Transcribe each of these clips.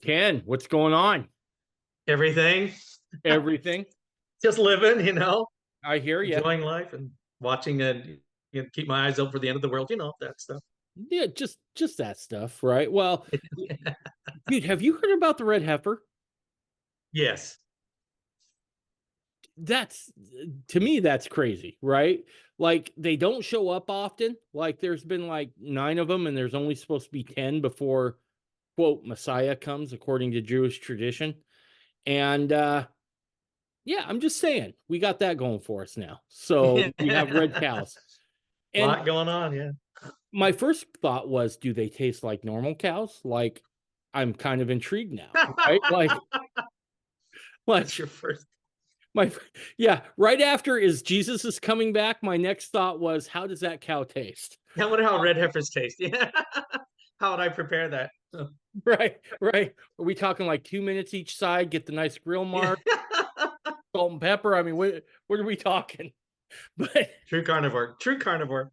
Ken, what's going on? Everything. Everything. Just living, I hear you. enjoying life and watching and keep my eyes open for the end of the world, that stuff. Yeah, just that stuff, right? Well, dude, have you heard about the red heifer? Yes. That's to me, that's crazy, right? Like they don't show up often. Like there's been like 9 of them, and there's only supposed to be 10 before quote Messiah comes, according to Jewish tradition. And yeah, I'm just saying, we got that going for us now. So we have red A cows. And lot going on, yeah. my first thought was, do they taste like normal cows? Like, I'm kind of intrigued now, right? Like That's your first. my, yeah. Right after is Jesus is coming back. My next thought was, how does that cow taste? I wonder how red heifers taste. Yeah. How would I prepare that? Right, right. Are we talking like 2 minutes each side? Get the nice grill Yeah. mark, salt and pepper. I mean, what are we talking? But True carnivore. True carnivore.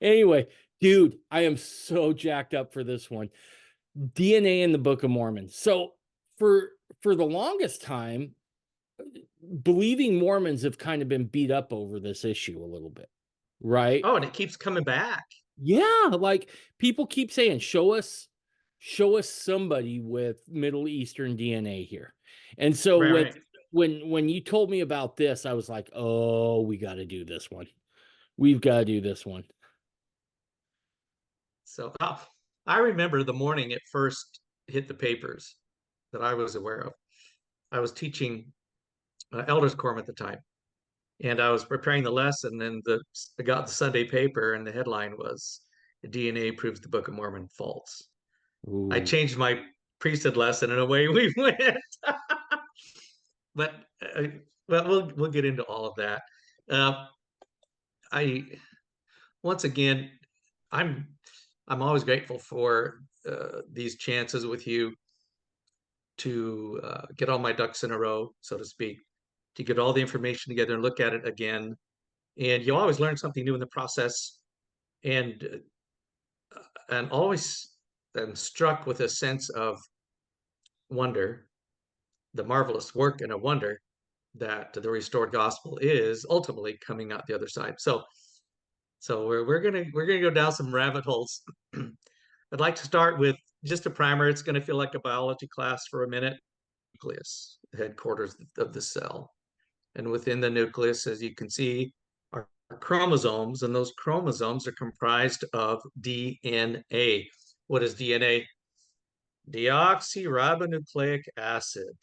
anyway, dude, I am so jacked up for this one. DNA in the Book of Mormon. So for for the longest time, believing Mormons have kind of been beat up over this issue a little bit, right? Oh, and it keeps coming back. Yeah, like people keep saying, show us somebody with Middle Eastern DNA here. And so Right, right. when you told me about this, I was like, oh, we got to do this one. We've got to do this one. So I remember the morning it first hit the papers that I was aware of. I was teaching elders quorum at the time. And I was preparing the lesson, and I got the Sunday paper, and the headline was "DNA proves the Book of Mormon false." I Ooh. changed my priesthood lesson, and away we went. But well, we'll get into all of that. Uh, I once again, I'm I'm always grateful for these chances with you to get all my ducks in a row, so to speak, to get all the information together and look at it again. And you always learn something new in the process. And always am struck with a sense of wonder, the marvelous work and a wonder that the restored gospel is ultimately coming out the other side. So we're gonna go down some rabbit holes. I'd like to start with just a primer. It's going to feel like a biology class for a minute. Nucleus, the headquarters of the cell, and within the nucleus, as you can see, are chromosomes, and those chromosomes are comprised of DNA. What is DNA? Deoxyribonucleic acid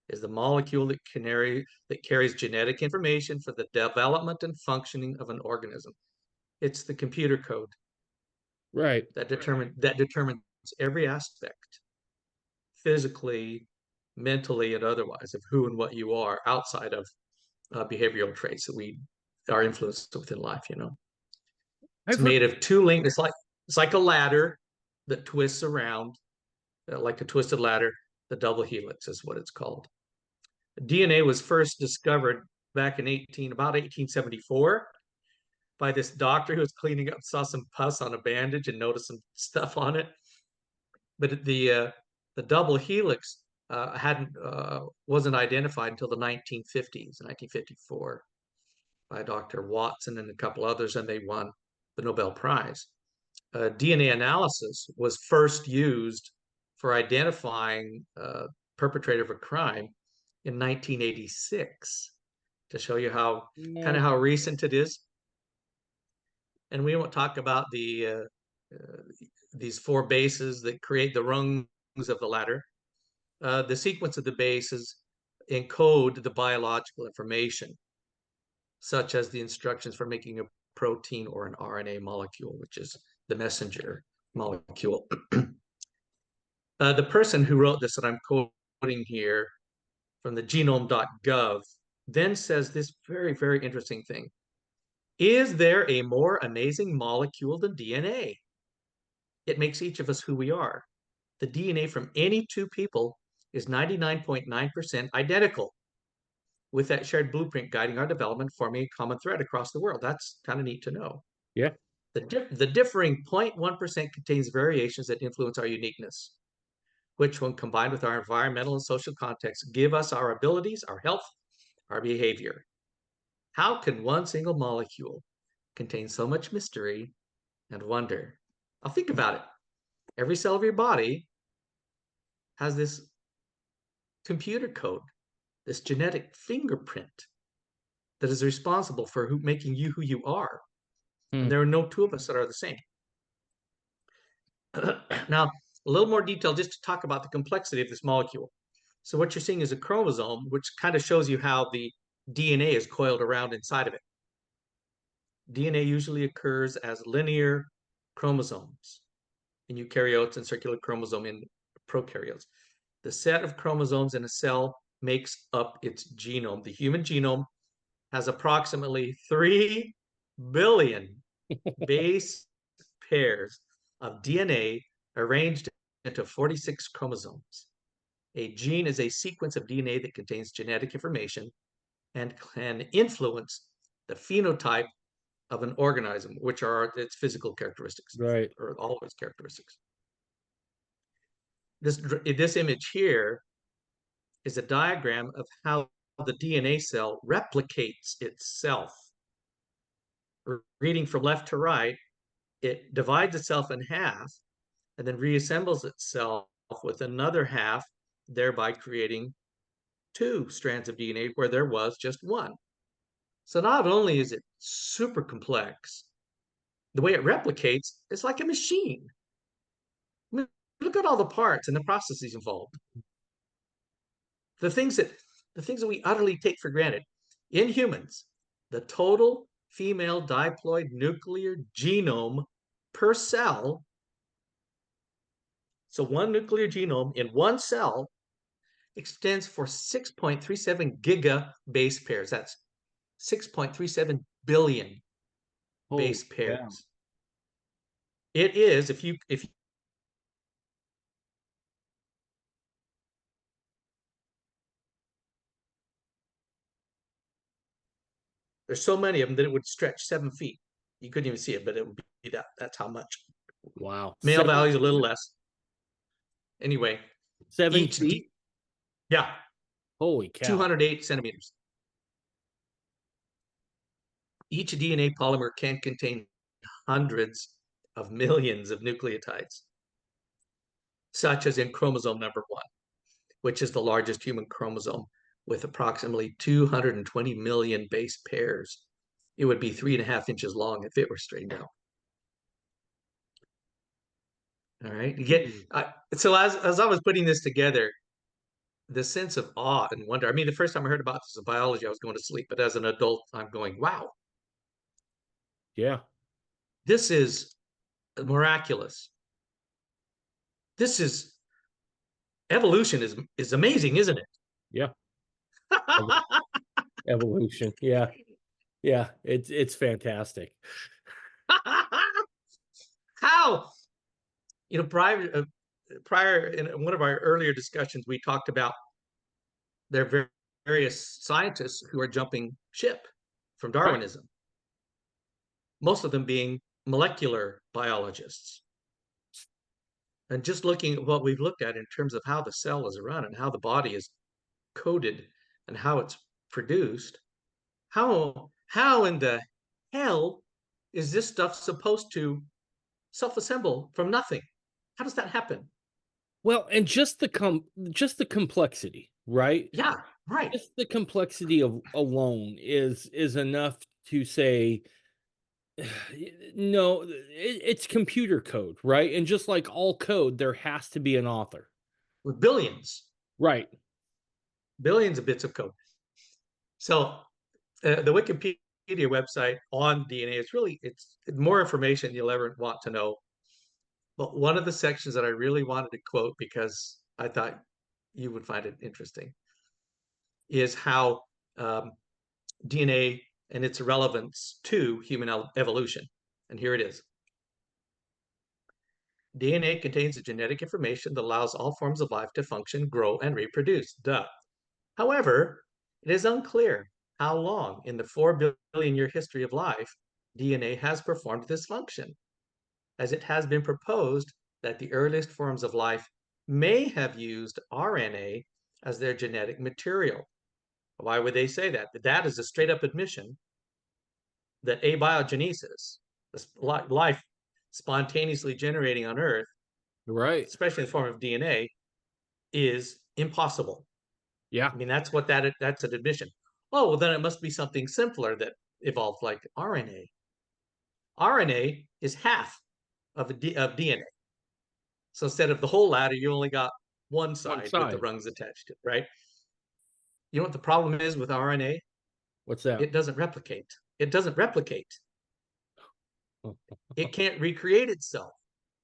is the molecule that carries genetic information for the development and functioning of an organism. It's the computer code Right. that determines every aspect, physically, mentally, and otherwise, of who and what you are outside of behavioral traits that we are influenced within life. It's I've heard. made of two links. It's like a ladder that twists around, like a twisted ladder. The double helix is what it's called. DNA was first discovered back in about 1874 by this doctor who was cleaning up, saw some pus on a bandage and noticed some stuff on it. But the double helix hadn't wasn't identified until the 1950s, 1954, by Dr. Watson and a couple others, and they won the Nobel Prize. DNA analysis was first used for identifying perpetrator of a crime in 1986, to show you how kind No. of how recent it is. And we won't talk about uh, these four bases that create the rungs of the ladder. The sequence of the bases encode the biological information, such as the instructions for making a protein or an RNA molecule, which is the messenger molecule. The person who wrote this that I'm quoting here from the genome.gov then says this very, very interesting thing. Is there a more amazing molecule than DNA? It makes each of us who we are. The DNA from any two people is 99.9% identical, with that shared blueprint guiding our development, forming a common thread across the world. That's kind of neat to know. Yeah. The differing 0.1% contains variations that influence our uniqueness. which, when combined with our environmental and social context, give us our abilities, our health, our behavior. How can one single molecule contain so much mystery and wonder? Now think about it. Every cell of your body has this computer code, this genetic fingerprint that is responsible for making you who you are. Hmm. And there are no two of us that are the same. Now, a little more detail just to talk about the complexity of this molecule. So what you're seeing is a chromosome, which kind of shows you how the DNA is coiled around inside of it. DNA usually occurs as linear chromosomes in eukaryotes and circular chromosome in prokaryotes. The set of chromosomes in a cell makes up its genome. The human genome has approximately 3 billion base pairs of DNA arranged into 46 chromosomes. A gene is a sequence of DNA that contains genetic information and can influence the phenotype of an organism, which are its physical characteristics, Right. or all of its characteristics. This image here is a diagram of how the DNA cell replicates itself. Reading from left to right, it divides itself in half and then reassembles itself with another half, thereby creating 2 strands of DNA where there was just one. So not only is it super complex, the way it replicates is like a machine. I mean, look at all the parts and the processes involved. The things that we utterly take for granted. In humans, the total female diploid nuclear genome per cell, so one nuclear genome in one cell, extends for 6.37 giga base pairs. That's 6.37 billion Holy base cow. pairs. It is, if there's so many of them that it would stretch 7 feet. You couldn't even see it, but it would be that. That's how much. Wow. Male Seven, value is a little less. Anyway, each feet? D, yeah, Holy cow. 208 centimeters. Each DNA polymer can contain hundreds of millions of nucleotides, such as in chromosome number 1, which is the largest human chromosome with approximately 220 million base pairs. It would be 3.5 inches long if it were straightened out. All right. You get so as I was putting this together, the sense of awe and wonder. I mean, the first time I heard about this in biology, I was going to sleep, but as an adult, I'm going, wow, Yeah. this is miraculous. This is evolution is amazing, isn't it? Yeah. Ev- Evolution. Yeah. Yeah. It's fantastic. How, prior in one of our earlier discussions, we talked about there are various scientists who are jumping ship from Right. Darwinism, most of them being molecular biologists. And just looking at what we've looked at in terms of how the cell is run and how the body is coded and how it's produced, how in the hell is this stuff supposed to self-assemble from nothing? How does that happen? Well, and just the complexity, right? Yeah, right. Just the complexity of alone is enough to say no, it's computer code, right? And just like all code, there has to be an author. With billions, Right. billions of bits of code. So the Wikipedia website on DNA is really it's more information you'll ever want to know. But one of the sections that I really wanted to quote because I thought you would find it interesting is how DNA and its relevance to human evolution. And here it is. DNA contains the genetic information that allows all forms of life to function, grow, and reproduce. Duh. However, it is unclear how long in the 4 billion year history of life DNA has performed this function, as it has been proposed that the earliest forms of life may have used RNA as their genetic material. Why would they say that? That is a straight up admission that abiogenesis, life spontaneously generating on Earth, Right. especially in the form of DNA, is impossible. Yeah. I mean, that's an admission. Oh, well, then it must be something simpler that evolved like RNA. RNA is half of DNA. So instead of the whole ladder, you only got one One side with the side. rungs attached to it, right? You know what the problem is with RNA? What's that? It doesn't replicate. It doesn't replicate. Oh. It can't recreate itself.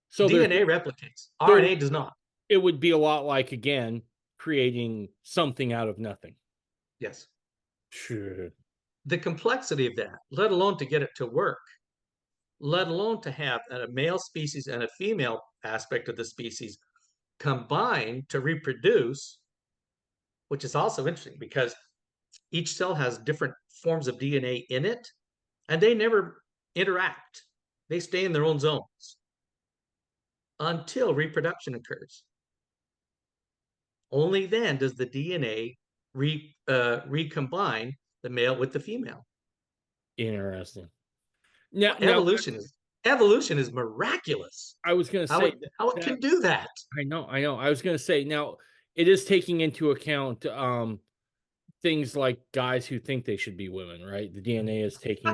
So DNA replicates. there RNA does not. it would be a lot like, again, creating something out of nothing. Yes. Sure. The complexity of that, let alone to get it to work, let alone to have a male species and a female aspect of the species combine to reproduce, which is also interesting because each cell has different forms of DNA in it, and they never interact. They stay in their own zones until reproduction occurs. Only then does the DNA recombine the male with the female. Interesting. Now, Well, now evolution is miraculous. I was going to How say it how it that can do that. I know. I was going to say now it is taking into account things like guys who think they should be women, right? The DNA is taking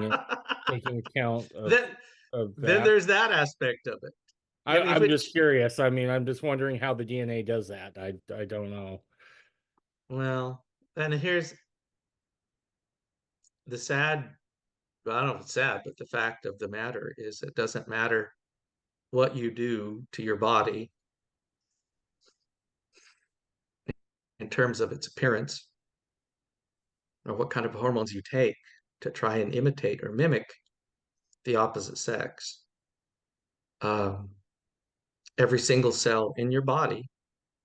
account then of then that. there's that aspect of it. I mean, I'm just which curious. I mean, I'm just wondering how the DNA does that. I don't know. well, and here's the sad. Well, I don't know if it's sad, but the fact of the matter is, it doesn't matter what you do to your body in terms of its appearance or what kind of hormones you take to try and imitate or mimic the opposite sex. Um, every single cell in your body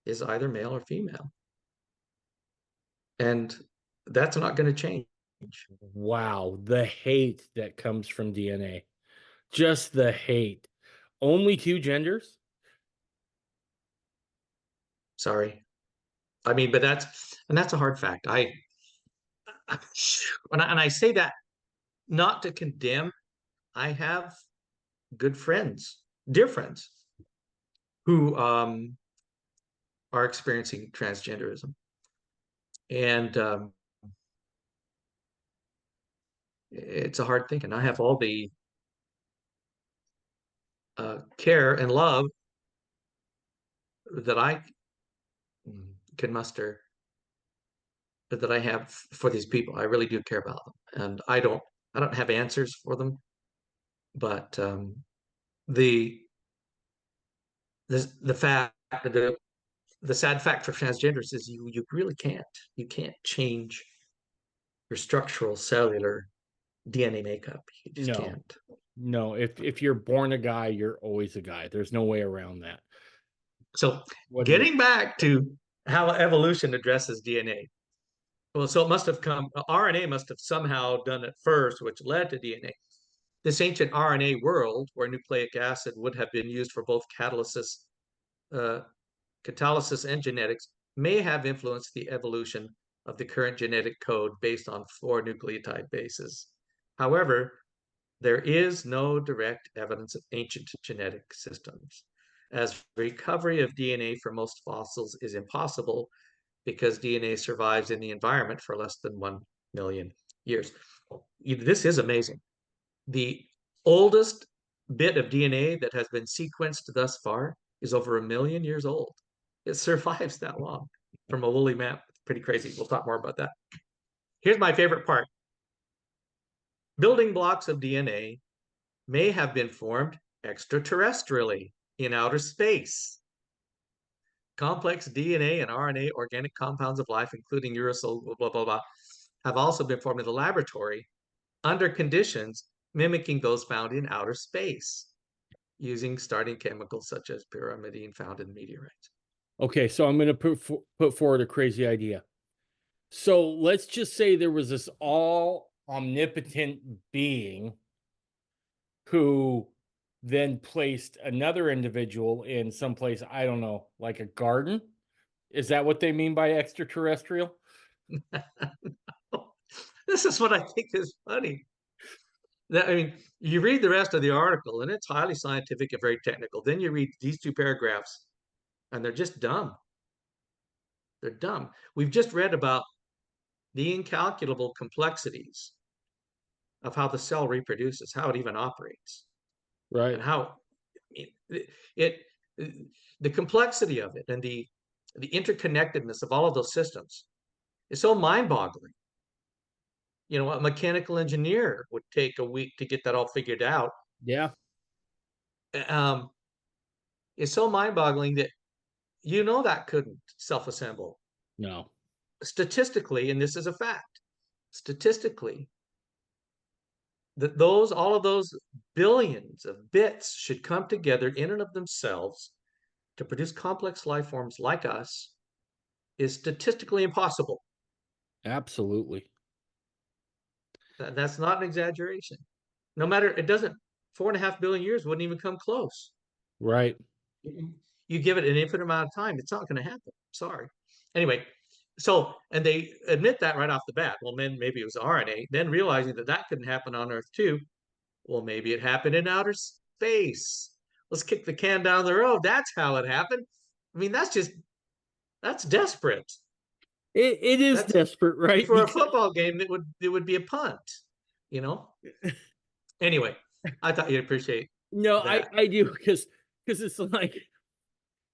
is either male or female. And that's not going to change. Wow, the hate that comes from DNA. Just the hate. Only two genders? Sorry. I mean, but that's a hard fact. And I say that not to condemn. I have good friends, dear friends, who are experiencing transgenderism. And it's a hard thing. And I have all the care and love that I can muster, that I have for these people. I really do care about them, and I don't have answers for them, but the the fact the sad fact for transgenders is you really can't change your structural cellular DNA makeup. You just No. can't. No, if you're born a guy, you're always a guy. There's no way around that. So Whether you getting back to how evolution addresses DNA. Well, so it must have come, RNA must have somehow done it first, which led to DNA. This ancient RNA world, where nucleic acid would have been used for both uh, catalysis and genetics, may have influenced the evolution of the current genetic code based on 4 nucleotide bases. However, there is no direct evidence of ancient genetic systems, as recovery of DNA for most fossils is impossible because DNA survives in the environment for less than 1 million years. This is amazing. The oldest bit of DNA that has been sequenced thus far is over 1 million years old. It survives that long from a woolly mammoth. Pretty crazy. We'll talk more about that. Here's my favorite part. Building blocks of DNA may have been formed extraterrestrially in outer space. Complex DNA and RNA organic compounds of life, including uracil, blah, blah, blah, have also been formed in the laboratory under conditions mimicking those found in outer space, using starting chemicals such as pyrimidine found in meteorites. Okay, so I'm going to put forward a crazy idea. So let's just say there was this all omnipotent being who then placed another individual in someplace, I don't know, like a garden. Is that what they mean by extraterrestrial? This is what I think is funny. That, I mean, you read the rest of the article and it's highly scientific and very technical. Then you read these two paragraphs and they're just dumb. They're dumb. We've just read about the incalculable complexities of how the cell reproduces, how it even operates, and Right. how it the complexity of it and the interconnectedness of all of those systems is so mind-boggling. You know, a mechanical engineer would take a week to get that all figured out. Yeah. Um, it's so mind-boggling that that couldn't self-assemble No. statistically, and this is a fact. Statistically, that those all of those billions of bits should come together in and of themselves to produce complex life forms like us is statistically impossible. Absolutely. That's not an exaggeration. No matter, it doesn't, 4.5 billion years wouldn't even come close. Right. You give it an infinite amount of time, it's not going to happen. Sorry. Anyway, so, and they admit that right off the bat. Well, then maybe it was RNA. Then realizing that that couldn't happen on Earth too. Well, maybe it happened in outer space. Let's kick the can down the road. That's how it happened. I mean, that's desperate. It is That's desperate, right? for a Because football game. It would be a punt. You know. Anyway, I thought you'd appreciate no, I that. I do because it's like,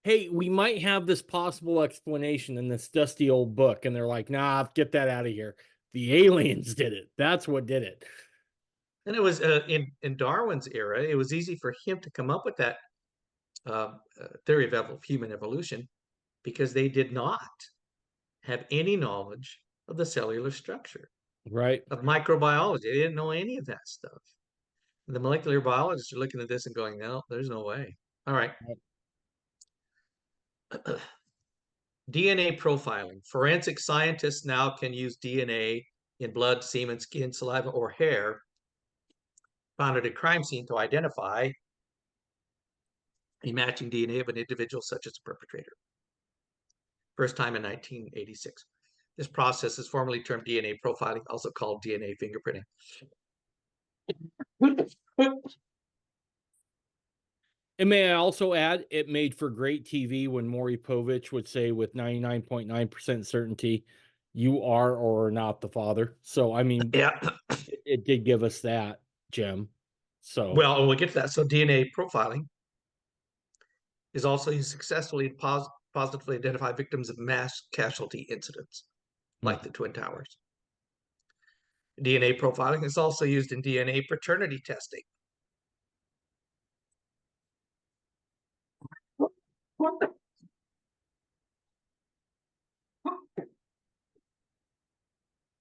hey, we might have this possible explanation in this dusty old book, and they're like, nah, get that out of here. The aliens did it. That's what did it. And it was in Darwin's era. It was easy for him to come up with that theory of human evolution because they did not have any knowledge of the cellular structure Right. of microbiology. They didn't know any of that stuff. The molecular biologists are looking at this and going, no, there's no way. All right. DNA profiling. Forensic scientists now can use DNA in blood, semen, skin, saliva, or hair found at a crime scene to identify a matching DNA of an individual such as the perpetrator. First time in 1986. This process is formally termed DNA profiling, also called DNA fingerprinting. And may I also add, it made for great TV when Maury Povich would say with 99.9% certainty, you are or are not the father. So, I mean, Yeah. it did give us that, Jim. So, Well, we'll get to that. So DNA profiling is also used successfully to positively identify victims of mass casualty incidents like the mhm. Twin Towers. DNA profiling is also used in DNA paternity testing.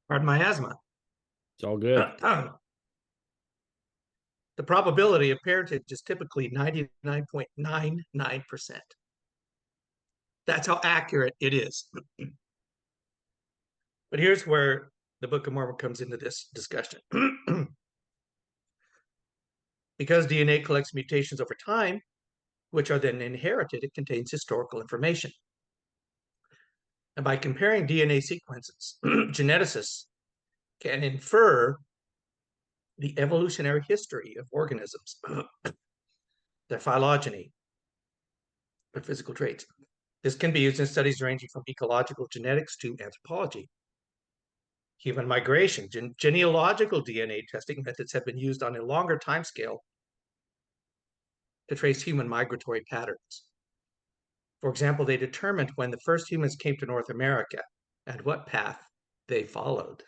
Pardon my asthma. It's all good. The probability of parentage is typically 99.99%. That's how accurate it is. But here's where the Book of Mormon comes into this discussion. Because DNA collects mutations over time, which are then inherited, it contains historical information. And by comparing DNA sequences, geneticists can infer the evolutionary history of organisms, their phylogeny, their physical traits. This can be used in studies ranging from ecological genetics to anthropology. Human migration, genealogical DNA testing methods have been used on a longer timescale to trace human migratory patterns. For example, they determined when the first humans came to North America and what path they followed.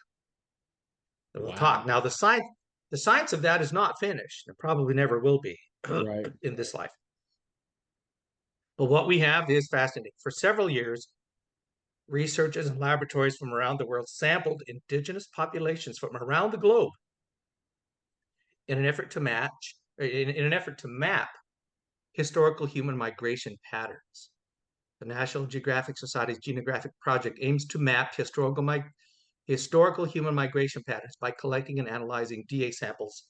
And we'll talk. Wow. Now, the science of that is not finished and probably never will be Right. in this life. But what we have is fascinating. For several years, researchers and laboratories from around the world sampled indigenous populations from around the globe in an effort to map historical human migration patterns. The National Geographic Society's Genographic Project aims to map historical human migration patterns by collecting and analyzing DNA samples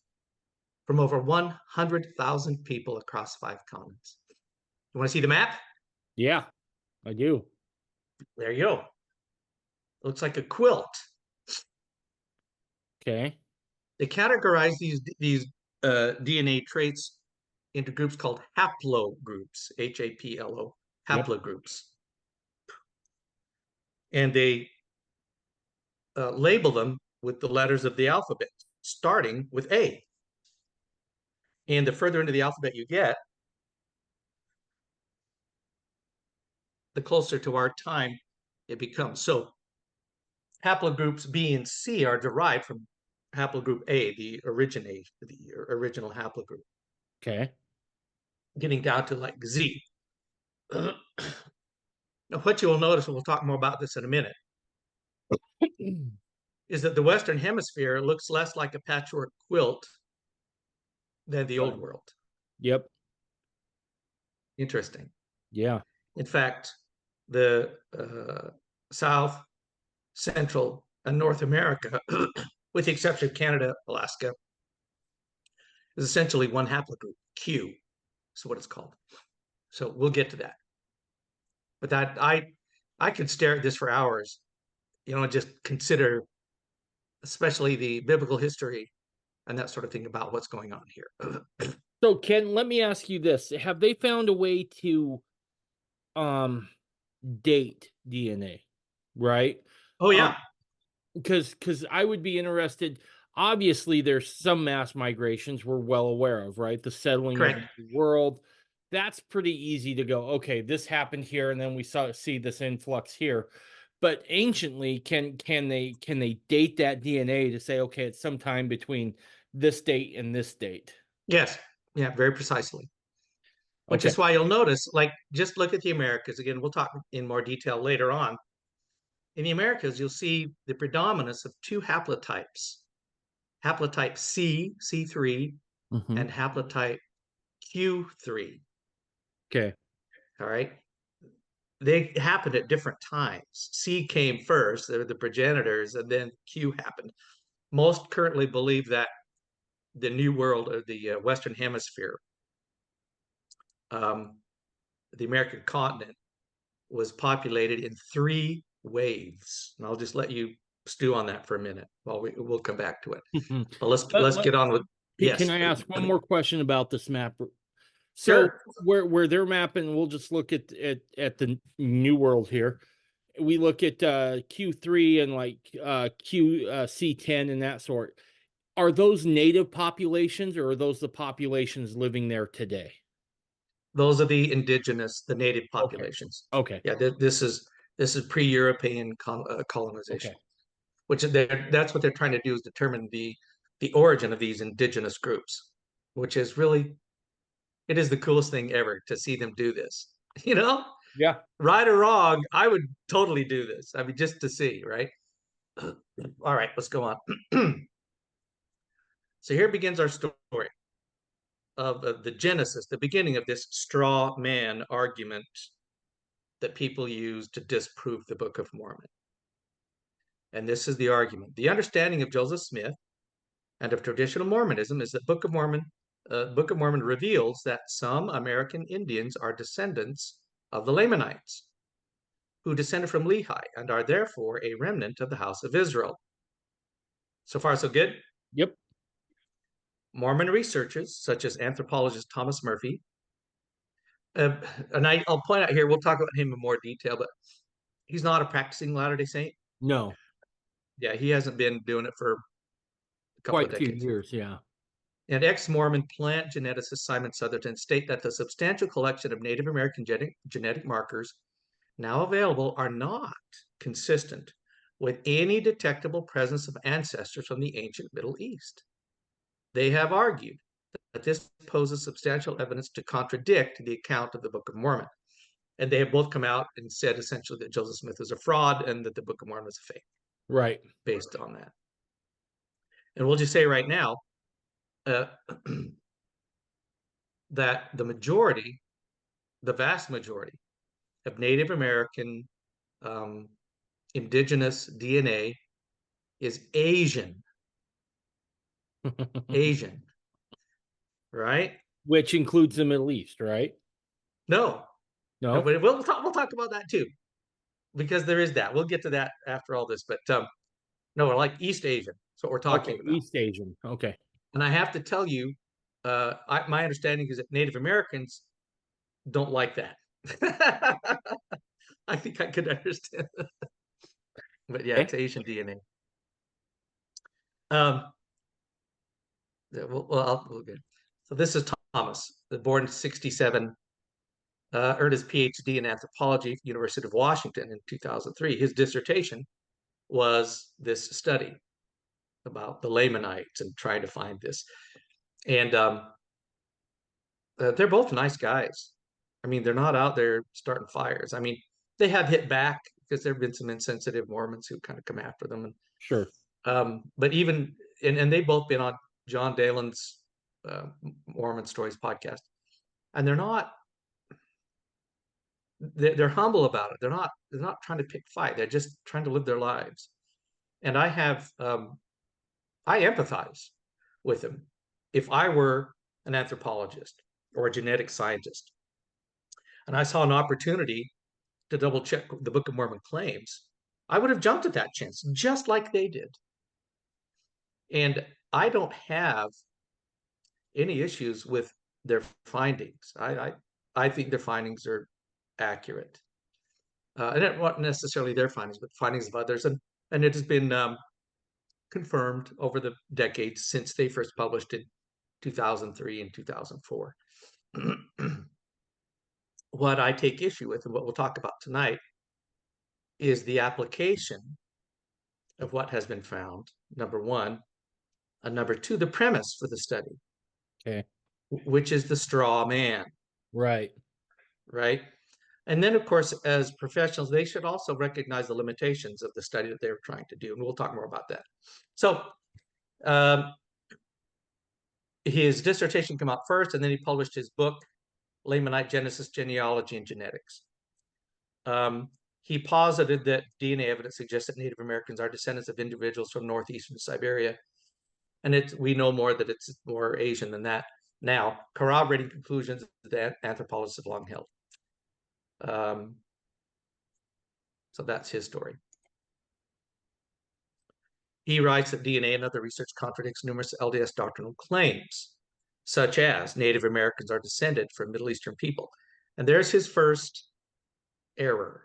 from over 100,000 people across 5 continents. You want to see the map? Yeah, I do. There you go. It looks like a quilt. Okay. They categorize these DNA traits into groups called haplogroups, HAPLO, Yep. haplogroups. And they label them with the letters of the alphabet, starting with A. And the further into the alphabet you get, the closer to our time it becomes. So haplogroups B and C are derived from haplogroup A, the original haplogroup, Okay. getting down to like Z. Now, what you will notice, and we'll talk more about this in a minute, is that the Western Hemisphere looks less like a patchwork quilt than the Old Right. World. Yep. Interesting. Yeah. In fact, the South, Central, and North America, with the exception of Canada, Alaska, is essentially one haplogroup, Q, is what it's called. So we'll get to that. But I could stare at this for hours, and just consider, especially the biblical history and that sort of thing about what's going on here. So Ken, let me ask you this. Have they found a way to um date DNA? Right? Oh Um yeah, because I would be interested. Obviously, there's some mass migrations we're well aware of, right? The settling of correct. the world. That's pretty easy to go, okay, this happened here, and then we see this influx here. But anciently, can they date that DNA to say, okay, it's sometime between this date and this date? Yes, yeah, very precisely. Which Okay. is why you'll notice, like, just look at the Americas. Again, we'll talk in more detail later on. In the Americas, you'll see the predominance of two haplotypes, haplotype C, C3, Hmm. and haplotype Q3. Okay. All right. They happened at different times. C came first, they're the progenitors, and then Q happened. Most currently believe that the New World, or the Western Hemisphere, um, the American continent, was populated in 3 waves. And I'll just let you stew on that for a minute while we'll come back to it. But let's Let, get on with, can yes. I ask one more question about this map? So Sure. where they're mapping, we'll just look at the New World here. We look at Q3 and like C10 and that sort. Are those native populations, or are those the populations living there today? Those are the indigenous, the native Okay. populations. Okay. Yeah, this is pre-European colonization, Okay. which that's what they're trying to do, is determine the origin of these indigenous groups, which is really, it is the coolest thing ever to see them do this. You know, Yeah. right or wrong, I would totally do this. I mean, just to see, right? All right, let's go on. So here begins our story of the genesis, the beginning of this straw man argument that people use to disprove the Book of Mormon. And this is the argument. The understanding of Joseph Smith and of traditional Mormonism is that Book of Mormon reveals that some American Indians are descendants of the Lamanites, who descended from Lehi and are therefore a remnant of the house of Israel. So far, so good. Yep. Mormon researchers, such as anthropologist Thomas Murphy, uh, and I'll point out here, we'll talk about him in more detail, but he's not a practicing Latter-day Saint. No. Yeah, he hasn't been doing it for a couple of Quite a few decades. years. Yeah. And ex-Mormon plant geneticist Simon Southerton state that the substantial collection of Native American genetic markers now available are not consistent with any detectable presence of ancestors from the ancient Middle East. They have argued that this poses substantial evidence to contradict the account of the Book of Mormon. And they have both come out and said essentially that Joseph Smith is a fraud and that the Book of Mormon is a fake Right. based on that. And we'll just say right now uh, that the vast majority of Native American um, indigenous DNA is Asian. Asian. right? which includes the Middle East, right? No, no, No? but we'll talk about that too, because there is that. We'll get to that after all this, but no, like East Asian. That's what we're talking Okay, about. East Asian. Okay. And I have to tell you, my understanding is that Native Americans don't like that. I think I could understand, but yeah, Okay. it's Asian DNA. We'll get. So this is Thomas, born 67, earned his PhD in anthropology at the University of Washington in 2003. His dissertation was this study about the Lamanites and trying to find this. And they're both nice guys. I mean, they're not out there starting fires. I mean, they have hit back because there have been some insensitive Mormons who kind of come after them. And Sure. but even and they've both been on John Dalen's uh, Mormon Stories podcast, and they're humble about it. They're not trying to pick fight. They're just trying to live their lives. And I empathize with them. If I were an anthropologist or a genetic scientist, and I saw an opportunity to double check the Book of Mormon claims, I would have jumped at that chance, just like they did. And I don't have any issues with their findings. I think their findings are accurate. And it wasn't necessarily their findings, but findings of others. And it has been confirmed over the decades since they first published in 2003 and 2004. What I take issue with, and what we'll talk about tonight, is the application of what has been found, number one. And number two, the premise for the study, Okay. which is the straw man, Right. right? And then, of course, as professionals, they should also recognize the limitations of the study that they were trying to do. And we'll talk more about that. So um, his dissertation came out first, and then he published his book, Lamanite Genesis, Genealogy, and Genetics. He posited that DNA evidence suggests that Native Americans are descendants of individuals from northeastern Siberia. And we know more that it's more Asian than that now, corroborating conclusions that anthropologists have long held. So that's his story. He writes that DNA and other research contradicts numerous LDS doctrinal claims, such as Native Americans are descended from Middle Eastern people. And there's his first error.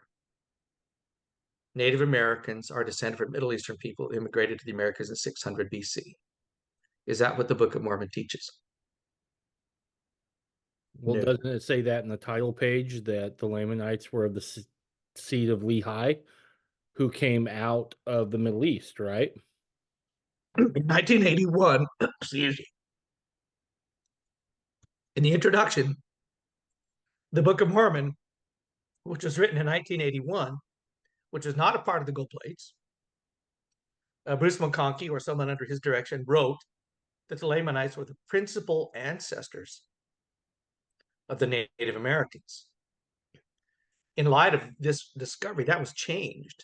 Native Americans are descended from Middle Eastern people who immigrated to the Americas in 600 BC. Is that what the Book of Mormon teaches? Well, No. doesn't it say that in the title page that the Lamanites were of the seed of Lehi, who came out of the Middle East, right? In 1981, excuse me, in the introduction, the Book of Mormon, which was written in 1981, which is not a part of the gold plates, Bruce McConkie, or someone under his direction, wrote that the Lamanites were the principal ancestors of the Native Americans. In light of this discovery, that was changed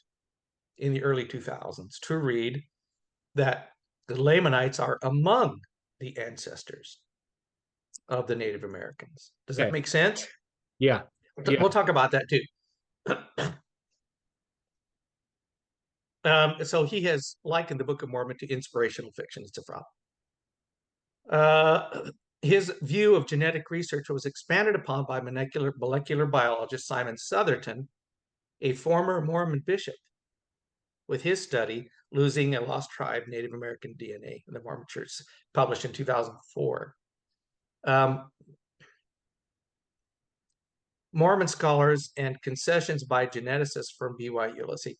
in the early 2000s to read that the Lamanites are among the ancestors of the Native Americans. Does that Okay. make sense? Yeah. Yeah. We'll talk about that too. So he has likened the Book of Mormon to inspirational fiction. It's a problem. His view of genetic research was expanded upon by molecular biologist Simon Southerton, a former Mormon bishop, with his study, Losing a Lost Tribe, Native American DNA in the Mormon Church, published in 2004. Mormon scholars and concessions by geneticists from BYU. Let's see.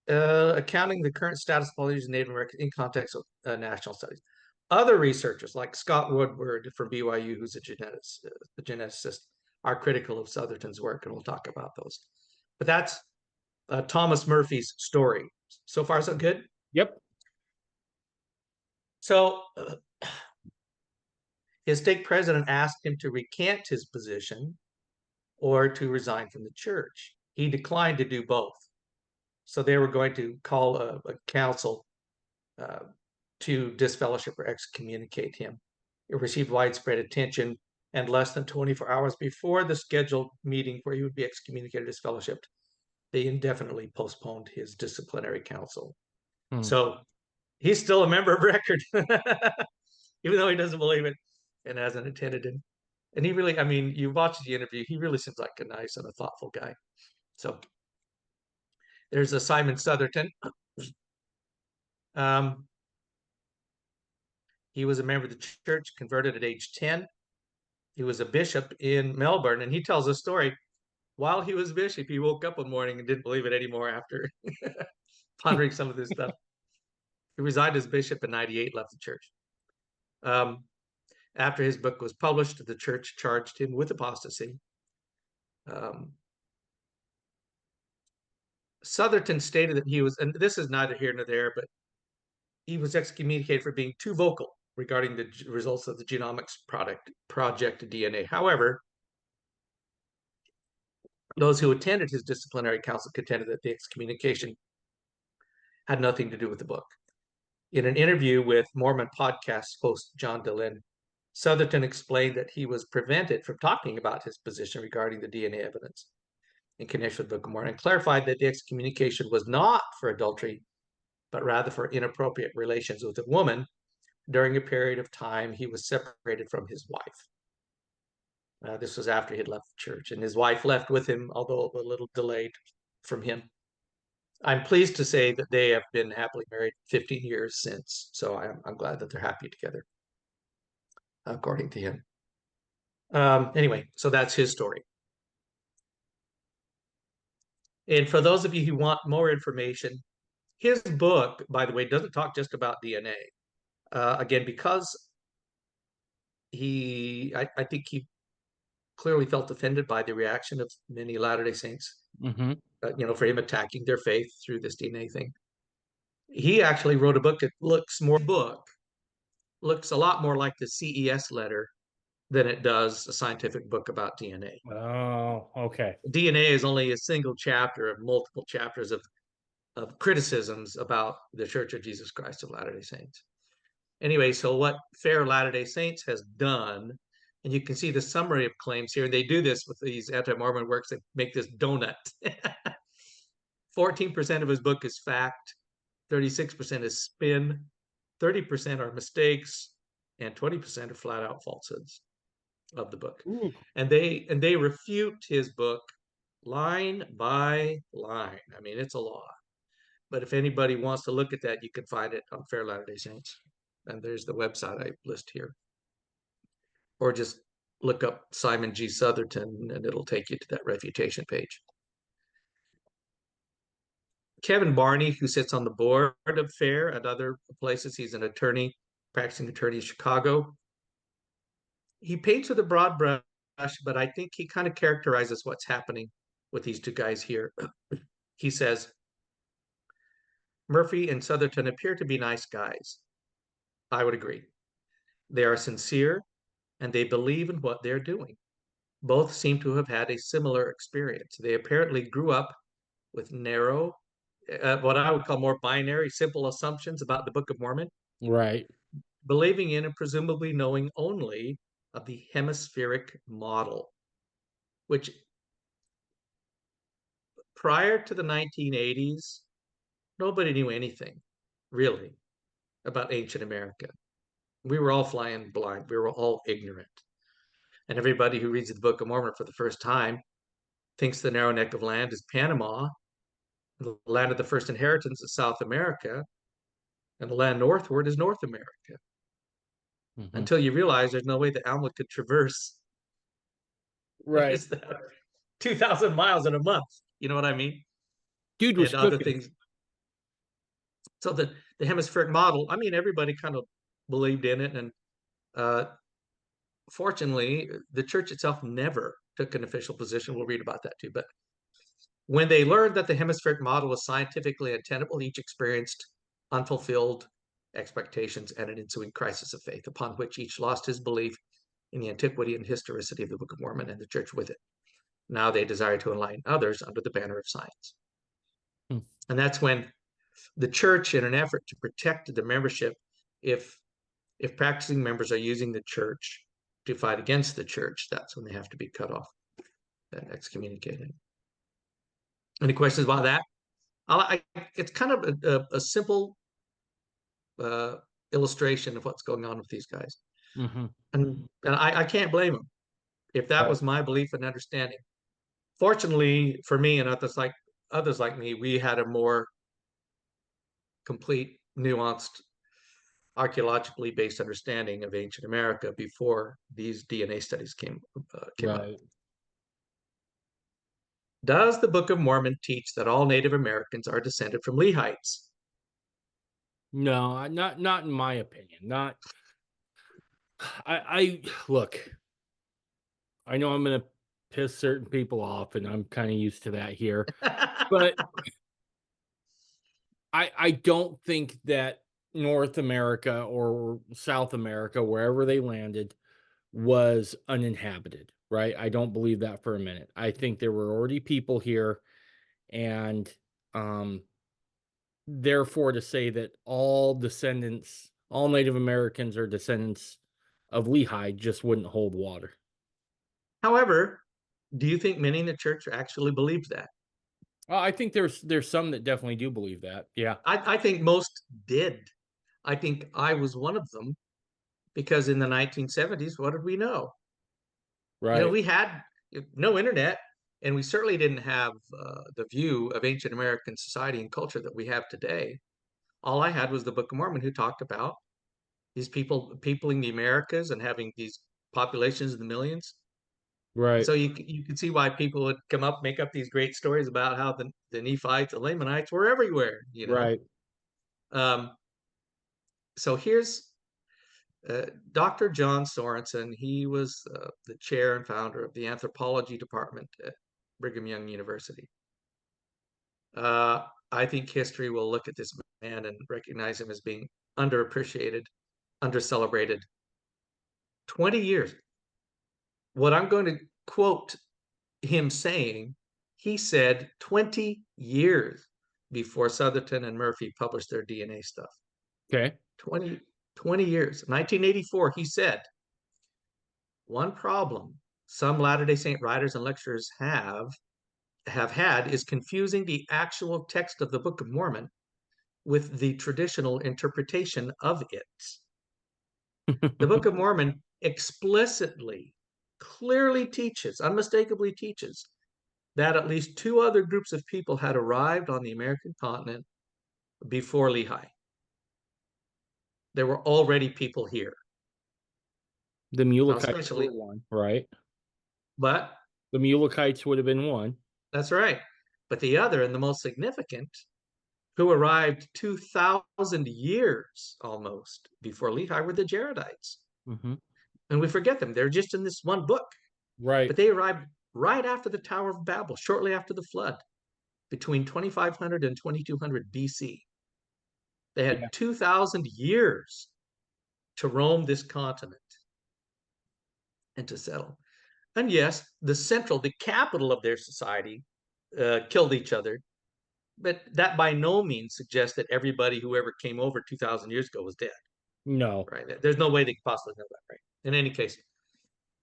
Accounting the current status of polynesian Native Americans in context of national studies. Other researchers like Scott Woodward from BYU, who's a geneticist, are critical of Southerton's work, and we'll talk about those. But that's Thomas Murphy's story. So far, so good? Yep. So his stake president asked him to recant his position or to resign from the church. He declined to do both. So they were going to call a council to disfellowship or excommunicate him It received widespread attention, and less than 24 hours before the scheduled meeting where he would be excommunicated as fellowshipped, they indefinitely postponed his disciplinary council. Hmm. So he's still a member of record, even though he doesn't believe it and hasn't attended it. And he really, I mean, you watch the interview, he really seems like a nice and a thoughtful guy. So there's a Simon Southerton. Um, he was a member of the church, converted at age 10. He was a bishop in Melbourne, and he tells a story. While he was bishop, he woke up one morning and didn't believe it anymore after pondering some of this stuff. He resigned as bishop in 98, left the church. After his book was published, the church charged him with apostasy. Um, Southerton stated that he was, and this is neither here nor there, but he was excommunicated for being too vocal regarding the results of the genomics project DNA. However, those who attended his disciplinary council contended that the excommunication had nothing to do with the book. In an interview with Mormon podcast host John Dehlin, Southerton explained that he was prevented from talking about his position regarding the DNA evidence in connection with the Book of Mormon, and clarified that the excommunication was not for adultery, but rather for inappropriate relations with a woman during a period of time he was separated from his wife. This was after he had left the church, and his wife left with him, although a little delayed from him. I'm pleased to say that they have been happily married 15 years since, so I'm glad that they're happy together, according to him. Anyway, so that's his story. And for those of you who want more information, his book, by the way, doesn't talk just about DNA. Again, because I think he clearly felt offended by the reaction of many Latter-day Saints, Mm-hmm. for him attacking their faith through this DNA thing. He actually wrote a book that looks a lot more like the CES letter than it does a scientific book about DNA. Oh, okay. DNA is only a single chapter of multiple chapters of criticisms about the Church of Jesus Christ of Latter-day Saints. Anyway, so what Fair Latter-day Saints has done, and you can see the summary of claims here, and they do this with these anti-Mormon works, they make this donut. 14% of his book is fact, 36% is spin, 30% are mistakes, and 20% are flat out falsehoods of the book. Ooh. And they refute his book line by line. I mean, it's a lot. But if anybody wants to look at that, you can find it on Fair Latter-day Saints. And there's the website I list here. Or just look up Simon G. Southerton and it'll take you to that refutation page. Kevin Barney, who sits on the board of FAIR and other places, he's an attorney, practicing attorney in Chicago. He paints with a broad brush, but I think he kind of characterizes what's happening with these two guys here. He says, Murphy and Southerton appear to be nice guys. I would agree. They are sincere and they believe in what they're doing. Both seem to have had a similar experience. They apparently grew up with narrow, what I would call more binary, simple assumptions about the Book of Mormon, Right. believing in and presumably knowing only of the hemispheric model, which prior to the 1980s, nobody knew anything really about ancient America. We were all flying blind. We were all ignorant. And everybody who reads the Book of Mormon for the first time thinks the narrow neck of land is Panama, the land of the first inheritance is South America, and the land northward is North America. Mm-hmm. Until you realize there's no way that Alma could traverse, what Right. is that, 2,000 miles in a month. You know what I mean? Dude was And other cooking. things. So the hemispheric model, I mean, everybody kind of believed in it. And fortunately, the church itself never took an official position. We'll read about that too. But when they learned that the hemispheric model was scientifically untenable, each experienced unfulfilled expectations and an ensuing crisis of faith, upon which each lost his belief in the antiquity and historicity of the Book of Mormon and the church with it. Now they desire to enlighten others under the banner of science. Hmm. And that's when the church, in an effort to protect the membership, if If practicing members are using the church to fight against the church, that's when they have to be cut off and excommunicated. Any questions about that? It's kind of a simple uh, illustration of what's going on with these guys. Mm-hmm. And I can't blame them if that Right. was my belief and understanding. Fortunately for me and others like me, we had a more complete, nuanced, archaeologically based understanding of ancient America before these DNA studies came up. Right. Does the Book of Mormon teach that all Native Americans are descended from Lehites? No, not in my opinion. Not I look, I know I'm gonna piss certain people off, and I'm kind of used to that here. But I don't think that North America or South America, wherever they landed, was uninhabited, right? I don't believe that for a minute. I think there were already people here, and um therefore to say that all Native Americans are descendants of Lehi just wouldn't hold water. However, do you think many in the church actually believe that? I think there's some that definitely do believe that. Yeah. I think most did. I think I was one of them because in the 1970s, what did we know? Right. We had no internet, and we certainly didn't have the view of ancient American society and culture that we have today. All I had was the Book of Mormon, who talked about these people peopling the Americas and having these populations in the millions. And Right. so you can see why people would come up, make up these great stories about how the Nephites, the Lamanites were everywhere. Right. Um, so here's Dr. John Sorensen. He was the chair and founder of the anthropology department at Brigham Young University. I think history will look at this man and recognize him as being underappreciated, undercelebrated. 20 years. What I'm going to quote him saying, he said 20 years before Southerton and Murphy published their DNA stuff. Okay. 20 years. 1984, he said, one problem some Latter-day Saint writers and lecturers have had is confusing the actual text of the Book of Mormon with the traditional interpretation of it. The Book of Mormon explicitly, clearly teaches, unmistakably teaches, that at least two other groups of people had arrived on the American continent before Lehi. There were already people here. The Now, Mulekites were especially, one, right? but The Mulekites would have been one. that's right. But the other and the most significant, who arrived 2,000 years almost before Lehi, were the Jaredites. Hmm. And we forget them. They're just in this one book. Right. But they arrived right after the Tower of Babel, shortly after the flood, between 2500 and 2200 BC. They Yeah. had 2,000 years to roam this continent and to settle. And yes, the capital of their society, killed each other. But that by no means suggests that everybody who ever came over 2,000 years ago was dead, No. right? There's no way they could possibly know that, right? In any case,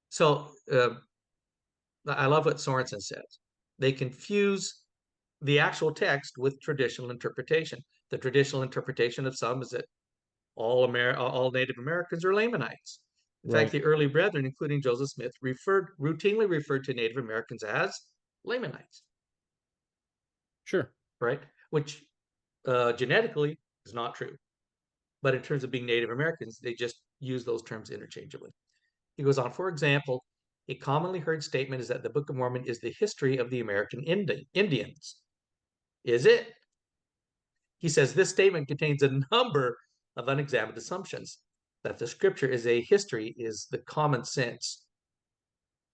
so I love what Sorensen says. They confuse the actual text with traditional interpretation. The traditional interpretation of some is that all Native Americans are Lamanites. In fact, Right. the early brethren, including Joseph Smith, routinely referred to Native Americans as Lamanites, Sure. right? Which genetically is not true. But in terms of being Native Americans, they just use those terms interchangeably. He goes on, for example, a commonly heard statement is that the Book of Mormon is the history of the American Indians. Is it? He says this statement contains a number of unexamined assumptions. That the scripture is a history is the common sense,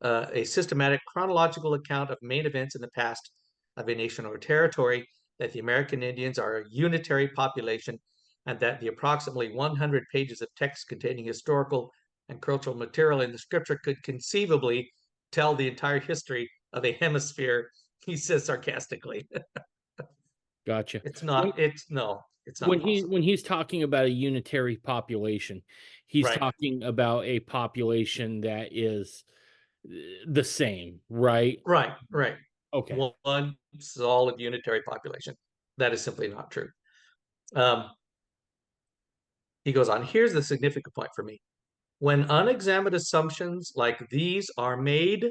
a systematic chronological account of main events in the past of a nation or territory, that the American Indians are a unitary population, and that the approximately 100 pages of text containing historical and cultural material in the scripture could conceivably tell the entire history of a hemisphere, he says sarcastically. Gotcha. It's Let, not, it's no. It's not when possible. he's talking about a unitary population, he's Right. talking about a population that is the same, right? Right. Right. Okay. One solid unitary population. That is simply not true. Um, he goes on, here's the significant point for me. When unexamined assumptions like these are made,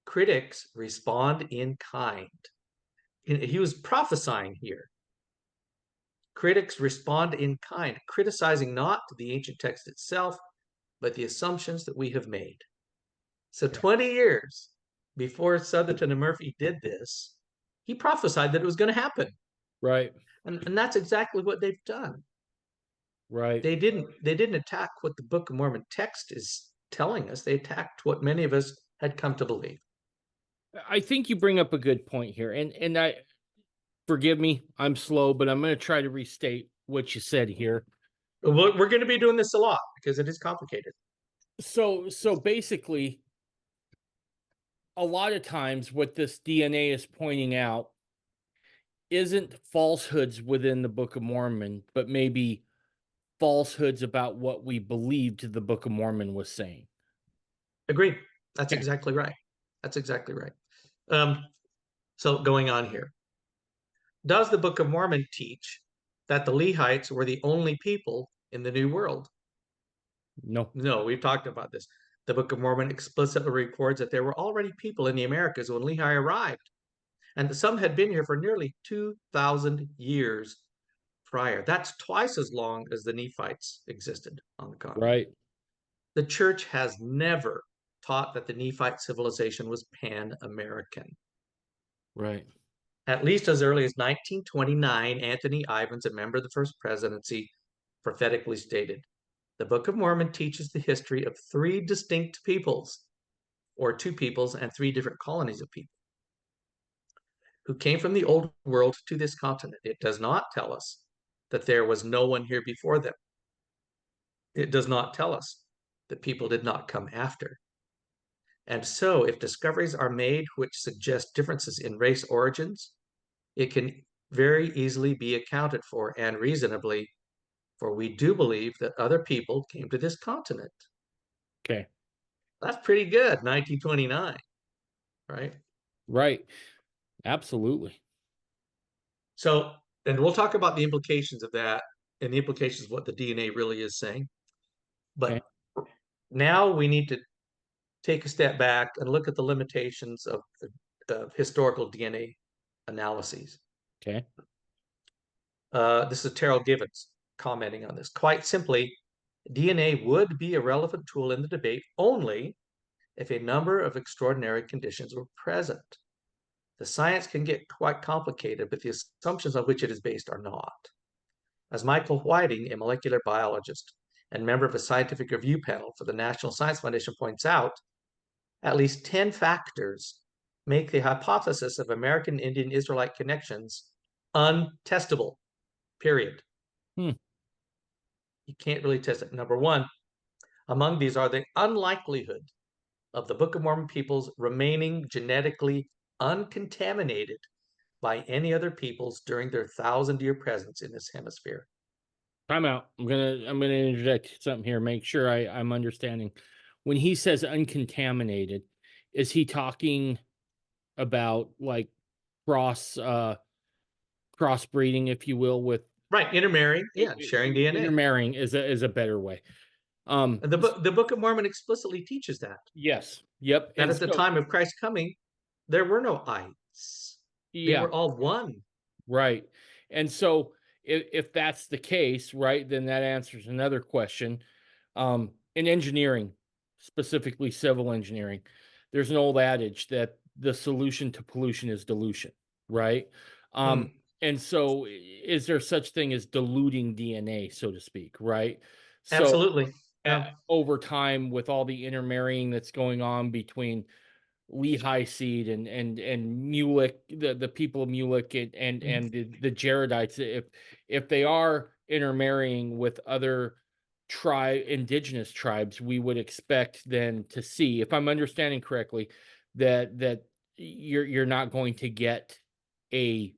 critics respond in kind. He was prophesying here. Critics respond in kind, criticizing not the ancient text itself, but the assumptions that we have made. So Okay. 20 years before Southerton and Murphy did this, he prophesied that it was going to happen. Right. And that's exactly what they've done. Right. They didn't attack what the Book of Mormon text is telling us. They attacked what many of us had come to believe. I think you bring up a good point here, and I forgive me, I'm slow, but I'm going to try to restate what you said here. We're going to be doing this a lot because it is complicated. So basically, a lot of times what this DNA is pointing out isn't falsehoods within the Book of Mormon, but maybe falsehoods about what we believed the Book of Mormon was saying. Agreed. That's Okay. exactly right. That's exactly right. Um, so going on here, does the Book of Mormon teach that the Lehites were the only people in the New World? No. No, we've talked about this. The Book of Mormon explicitly records that there were already people in the Americas when Lehi arrived, and that some had been here for nearly 2,000 years prior. That's twice as long as the Nephites existed on the continent. Right. The church has never taught that the Nephite civilization was pan American. Right. At least as early as 1929, Anthony Ivins, a member of the First Presidency, prophetically stated the Book of Mormon teaches the history of three distinct peoples, or two peoples and three different colonies of people, who came from the old world to this continent. It does not tell us that there was no one here before them. It does not tell us that people did not come after. And so, if discoveries are made which suggest differences in race origins, it can very easily be accounted for and reasonably, for we do believe that other people came to this continent. Okay. That's pretty good, 1929, right? Right. Absolutely. So, and we'll talk about the implications of that and the implications of what the DNA really is saying. Okay. But now we need to take a step back and look at the limitations of historical DNA analyses. Okay. This is Terrell Givens commenting on this. Quite simply, DNA would be a relevant tool in the debate only if a number of extraordinary conditions were present. The science can get quite complicated, but the assumptions on which it is based are not. As Michael Whiting, a molecular biologist and member of a scientific review panel for the National Science Foundation, points out, at least 10 factors make the hypothesis of American Indian Israelite connections untestable, period. Hmm. You can't really test it. Number one, among these are the unlikelihood of the Book of Mormon peoples remaining genetically uncontaminated by any other peoples during their 1,000-year presence in this hemisphere. Time out. I'm gonna interject something here. Make sure I'm understanding. When he says uncontaminated, is he talking about like cross crossbreeding, if you will, with Right, intermarrying, yeah, sharing DNA. intermarrying is a better way. And the Book of Mormon explicitly teaches that. Yes. Yep. That And at the so time of Christ's coming, there were no ites. They yeah, were all one. right. And so if that's the case, right, then that answers another question. In engineering, specifically civil engineering, there's an old adage that the solution to pollution is dilution, right? Hmm, And so is there such thing as diluting DNA, so to speak, right? So absolutely. Yeah. over time, with all the intermarrying that's going on between Lehi seed and Mulek, the people of Mulek and the Jaredites, if they are intermarrying with other indigenous tribes, we would expect then to see, if I'm understanding correctly, that you're not going to get a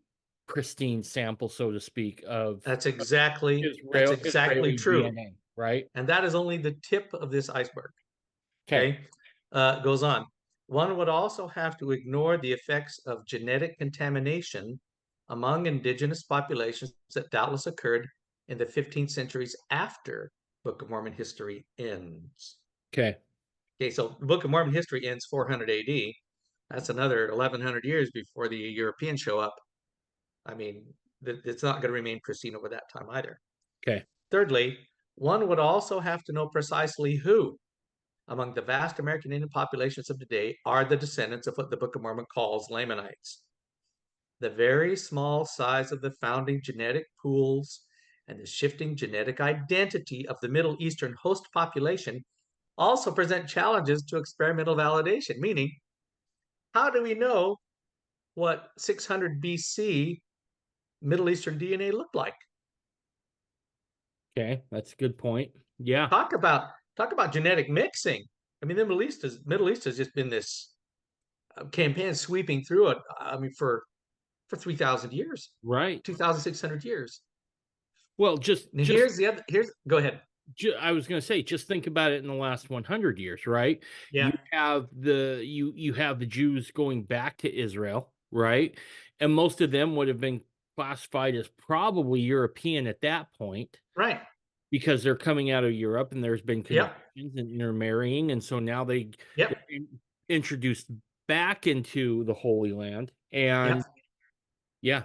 pristine sample, so to speak, That's exactly Israeli true. DNA, right? And that is only the tip of this iceberg. Okay. Okay. Goes on. One would also have to ignore the effects of genetic contamination among indigenous populations that doubtless occurred in the 15th centuries after Book of Mormon history ends. Okay. Okay, so the Book of Mormon history ends 400 AD. That's another 1100 years before the Europeans show up. I mean, it's not going to remain pristine over that time either. Okay. Thirdly, one would also have to know precisely who among the vast American Indian populations of today are the descendants of what the Book of Mormon calls Lamanites. The very small size of the founding genetic pools and the shifting genetic identity of the Middle Eastern host population also present challenges to experimental validation, meaning, how do we know what 600 BC Middle Eastern DNA looked like? Okay. That's a good point. Yeah. Talk about genetic mixing. I mean, the Middle East has just been this campaign sweeping through it. I mean, for 3,000 years, Right. 2,600 years. Well, Now here's the other. Here's Go ahead. I was going to say, just think about it in the last 100 years, right? Yeah. You have the Jews going back to Israel, right? And most of them would have been classified as probably European at that point Right. because they're coming out of Europe and there's been Yep. conversions and intermarrying, and so now Yep. they're introduced back into the Holy Land, Yep. and yeah,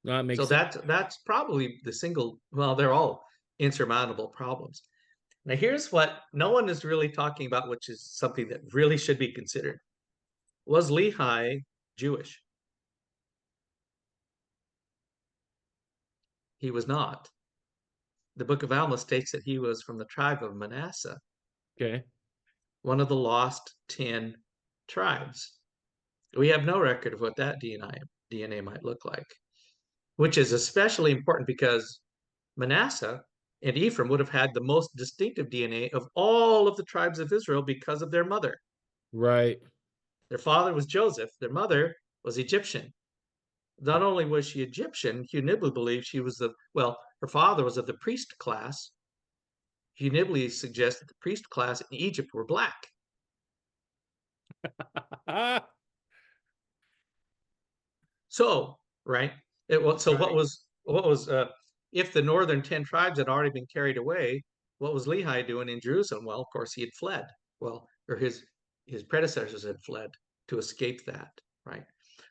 that So makes sense. that's probably the single. Well, they're all insurmountable problems. Now here's what no one is really talking about, which is something that really should be considered. Was Lehi Jewish? He was not. The Book of Alma states that he was from the tribe of Manasseh, Okay, one of the lost 10 tribes. We have no record of what that DNA might look like, which is especially important because Manasseh and Ephraim would have had the most distinctive DNA of all of the tribes of Israel because of their mother. right. Their father was Joseph, their mother was Egyptian. Not only was she Egyptian, Hugh Nibley believed she was her father was of the priest class. Hugh Nibley suggests that the priest class in Egypt were black. So, right? So Right. what was if the northern 10 tribes had already been carried away, what was Lehi doing in Jerusalem? Well, of course he had fled. Well, or his predecessors had fled to escape that, right?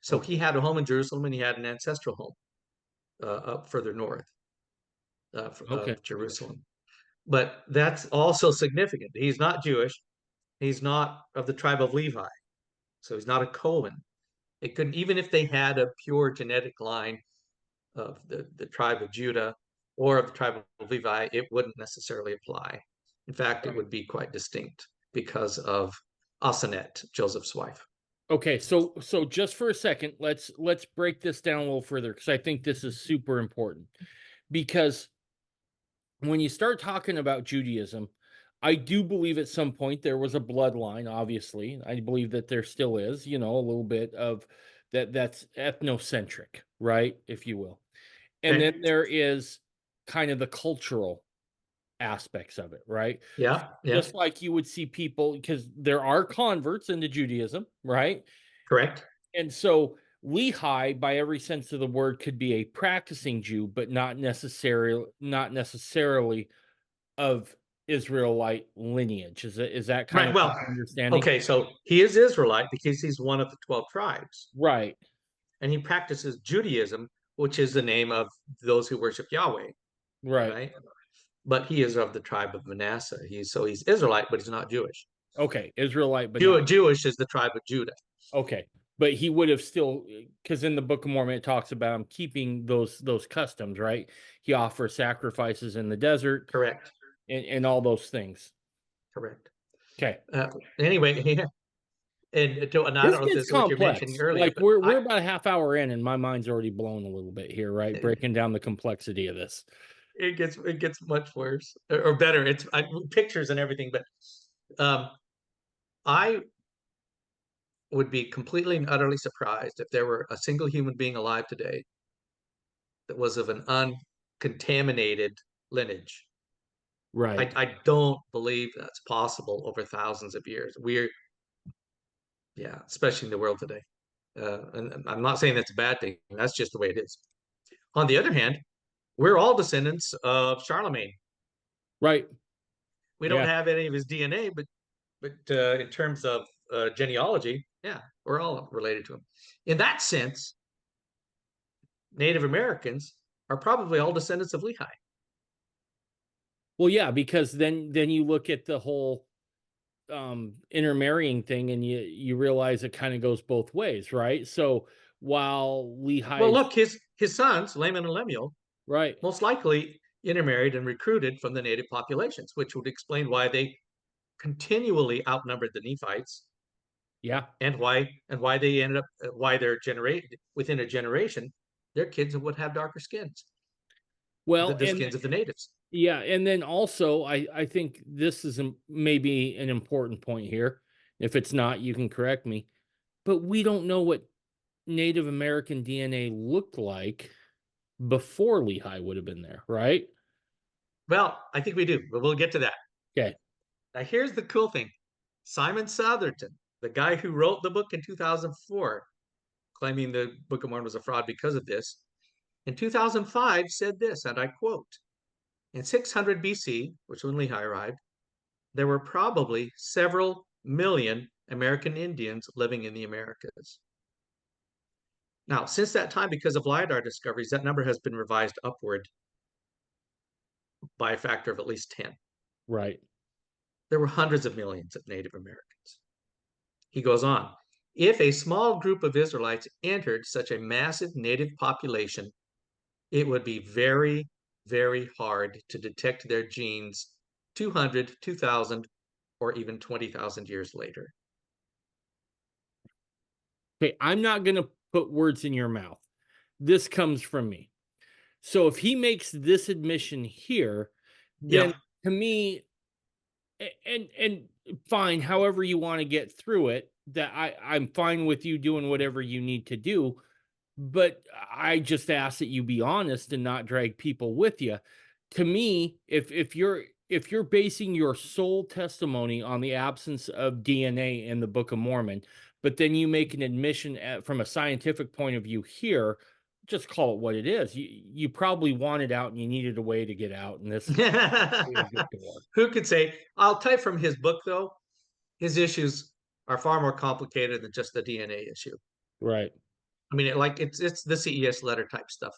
So Okay. he had a home in Jerusalem and he had an ancestral home up further north Okay. of Jerusalem. But that's also significant. He's not Jewish. He's not of the tribe of Levi. So he's not a Cohen. It couldn't, even if they had a pure genetic line of the tribe of Judah or of the tribe of Levi, it wouldn't necessarily apply. In fact, it Right. would be quite distinct because of Asenath, Joseph's wife. Okay, so just for a second, let's break this down a little further because I think this is super important. Because when you start talking about Judaism, I do believe at some point there was a bloodline, obviously. I believe that there still is, a little bit of that's ethnocentric, right? If you will. And then Okay. there is kind of the cultural aspects of it, right? Yeah. Yeah. Just like you would see people, because there are converts into Judaism, right? Correct. And so Lehi, by every sense of the word, could be a practicing Jew, but not necessarily of Israelite lineage. Is that kind Right. of Well, understanding? okay. So he is Israelite because he's one of the 12 tribes, Right. and he practices Judaism, which is the name of those who worship Yahweh, Right. right? But he is of the tribe of Manasseh. He's Israelite, but he's not Jewish. Okay. Israelite, but not Jewish is the tribe of Judah. okay. But he would have still, because in the Book of Mormon it talks about him keeping those customs, right? He offers sacrifices in the desert Correct. and all those things. Correct. Okay. Anyway, and I This don't know if gets this is what you're mentioning complex. earlier, Like but we're about a half hour in, and my mind's already blown a little bit here, right? Breaking down the complexity of this. it gets much worse or better. Pictures and everything, but I would be completely and utterly surprised if there were a single human being alive today that was of an uncontaminated lineage. Right. I don't believe that's possible over thousands of years. Yeah, especially in the world today. And I'm not saying that's a bad thing. That's just the way it is. On the other hand, we're all descendants of Charlemagne. Right. We don't Yeah. have any of his DNA, but in terms of genealogy, yeah, we're all related to him. In that sense, Native Americans are probably all descendants of Lehi. Well, yeah, because then you look at the whole intermarrying thing and you realize it kind of goes both ways, right? So while Well, Lehi's look, his sons, Laman and Lemuel, right. most likely intermarried and recruited from the native populations, which would explain why they continually outnumbered the Nephites Yeah. and why they ended up why they're generated within a generation, their kids would have darker skins, Well, the and skins of the natives. yeah, and then also I think this is maybe an important point here. If it's not, you can correct me. But we don't know what Native American DNA looked like before Lehi would have been there, right? Well, I think we do, but we'll get to that. Okay. Now, here's the cool thing. Simon Southerton, the guy who wrote the book in 2004, claiming the Book of Mormon was a fraud because of this, in 2005 said this, and I quote, in 600 BC, which when Lehi arrived, there were probably several million American Indians living in the Americas. Now, since that time, because of LIDAR discoveries, that number has been revised upward by a factor of at least 10. Right. There were hundreds of millions of Native Americans. He goes on, if a small group of Israelites entered such a massive native population, it would be very, very hard to detect their genes 200, 2,000, or even 20,000 years later. Okay, I'm not going to put words in your mouth. This comes from me. So if he makes this admission here, then Yeah. to me, and fine, however you want to get through it, that I'm fine with you doing whatever you need to do, but I just ask that you be honest and not drag people with you. To me, if you're basing your sole testimony on the absence of DNA in the Book of Mormon, but then you make an admission from a scientific point of view here, just call it what it is. You probably wanted out and you needed a way to get out, and this is a good door. Who could say? I'll tell you from his book, though, his issues are far more complicated than just the DNA issue. Right, I mean, it's the CES letter type stuff,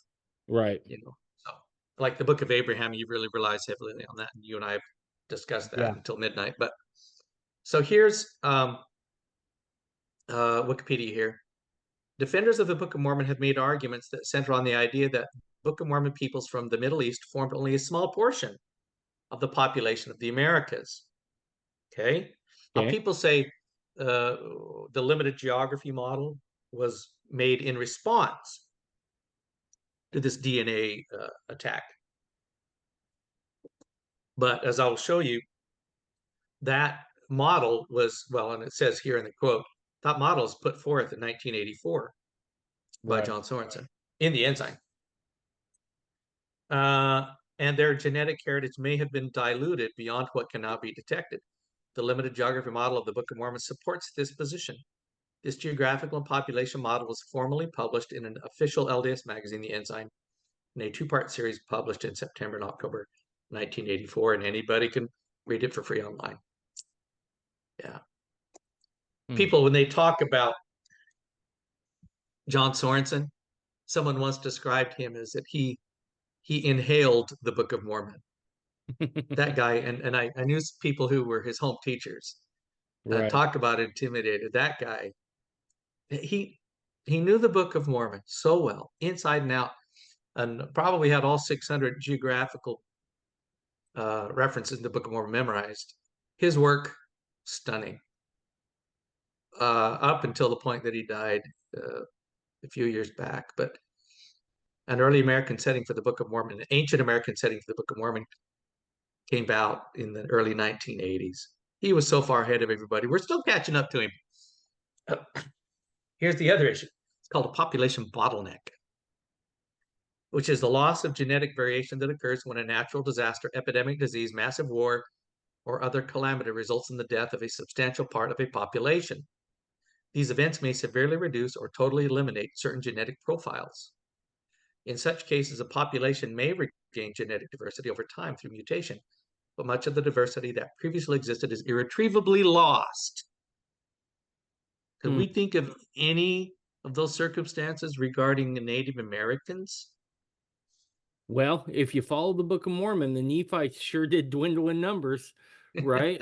right, you know. So, like the Book of Abraham, you really relies heavily on that, and you and I have discussed that yeah, until midnight. But so here's Wikipedia here. Defenders of the Book of Mormon have made arguments that center on the idea that Book of Mormon peoples from the Middle East formed only a small portion of the population of the Americas. Okay. Now, okay, people say the limited geography model was made in response to this DNA attack. But as I'll show you, that model was, well, and it says here in the quote, that model was put forth in 1984 by right. John Sorensen in the Ensign. And their genetic heritage may have been diluted beyond what can now be detected. The limited geography model of the Book of Mormon supports this position. This geographical and population model was formally published in an official LDS magazine, The Ensign, in a two-part series published in September and October 1984, and anybody can read it for free online. Yeah. Hmm. People, when they talk about John Sorensen, someone once described him as that he inhaled the Book of Mormon. That guy, and I knew people who were his home teachers, Right, talked about intimidated. That guy, he he knew the Book of Mormon so well, inside and out, and probably had all 600 geographical references in the Book of Mormon memorized. His work, stunning. Up until the point that he died a few years back. But an early American setting for the Book of Mormon, an ancient American setting for the Book of Mormon, came out in the early 1980s. He was so far ahead of everybody. We're still catching up to him. Here's the other issue. It's called a population bottleneck. which is the loss of genetic variation that occurs when a natural disaster, epidemic, disease, massive war, or other calamity results in the death of a substantial part of a population. These events may severely reduce or totally eliminate certain genetic profiles. In such cases, a population may regain genetic diversity over time through mutation, but much of the diversity that previously existed is irretrievably lost. Could Hmm. we think of any of those circumstances regarding the Native Americans? Well, if you follow the Book of Mormon, the Nephites sure did dwindle in numbers, right?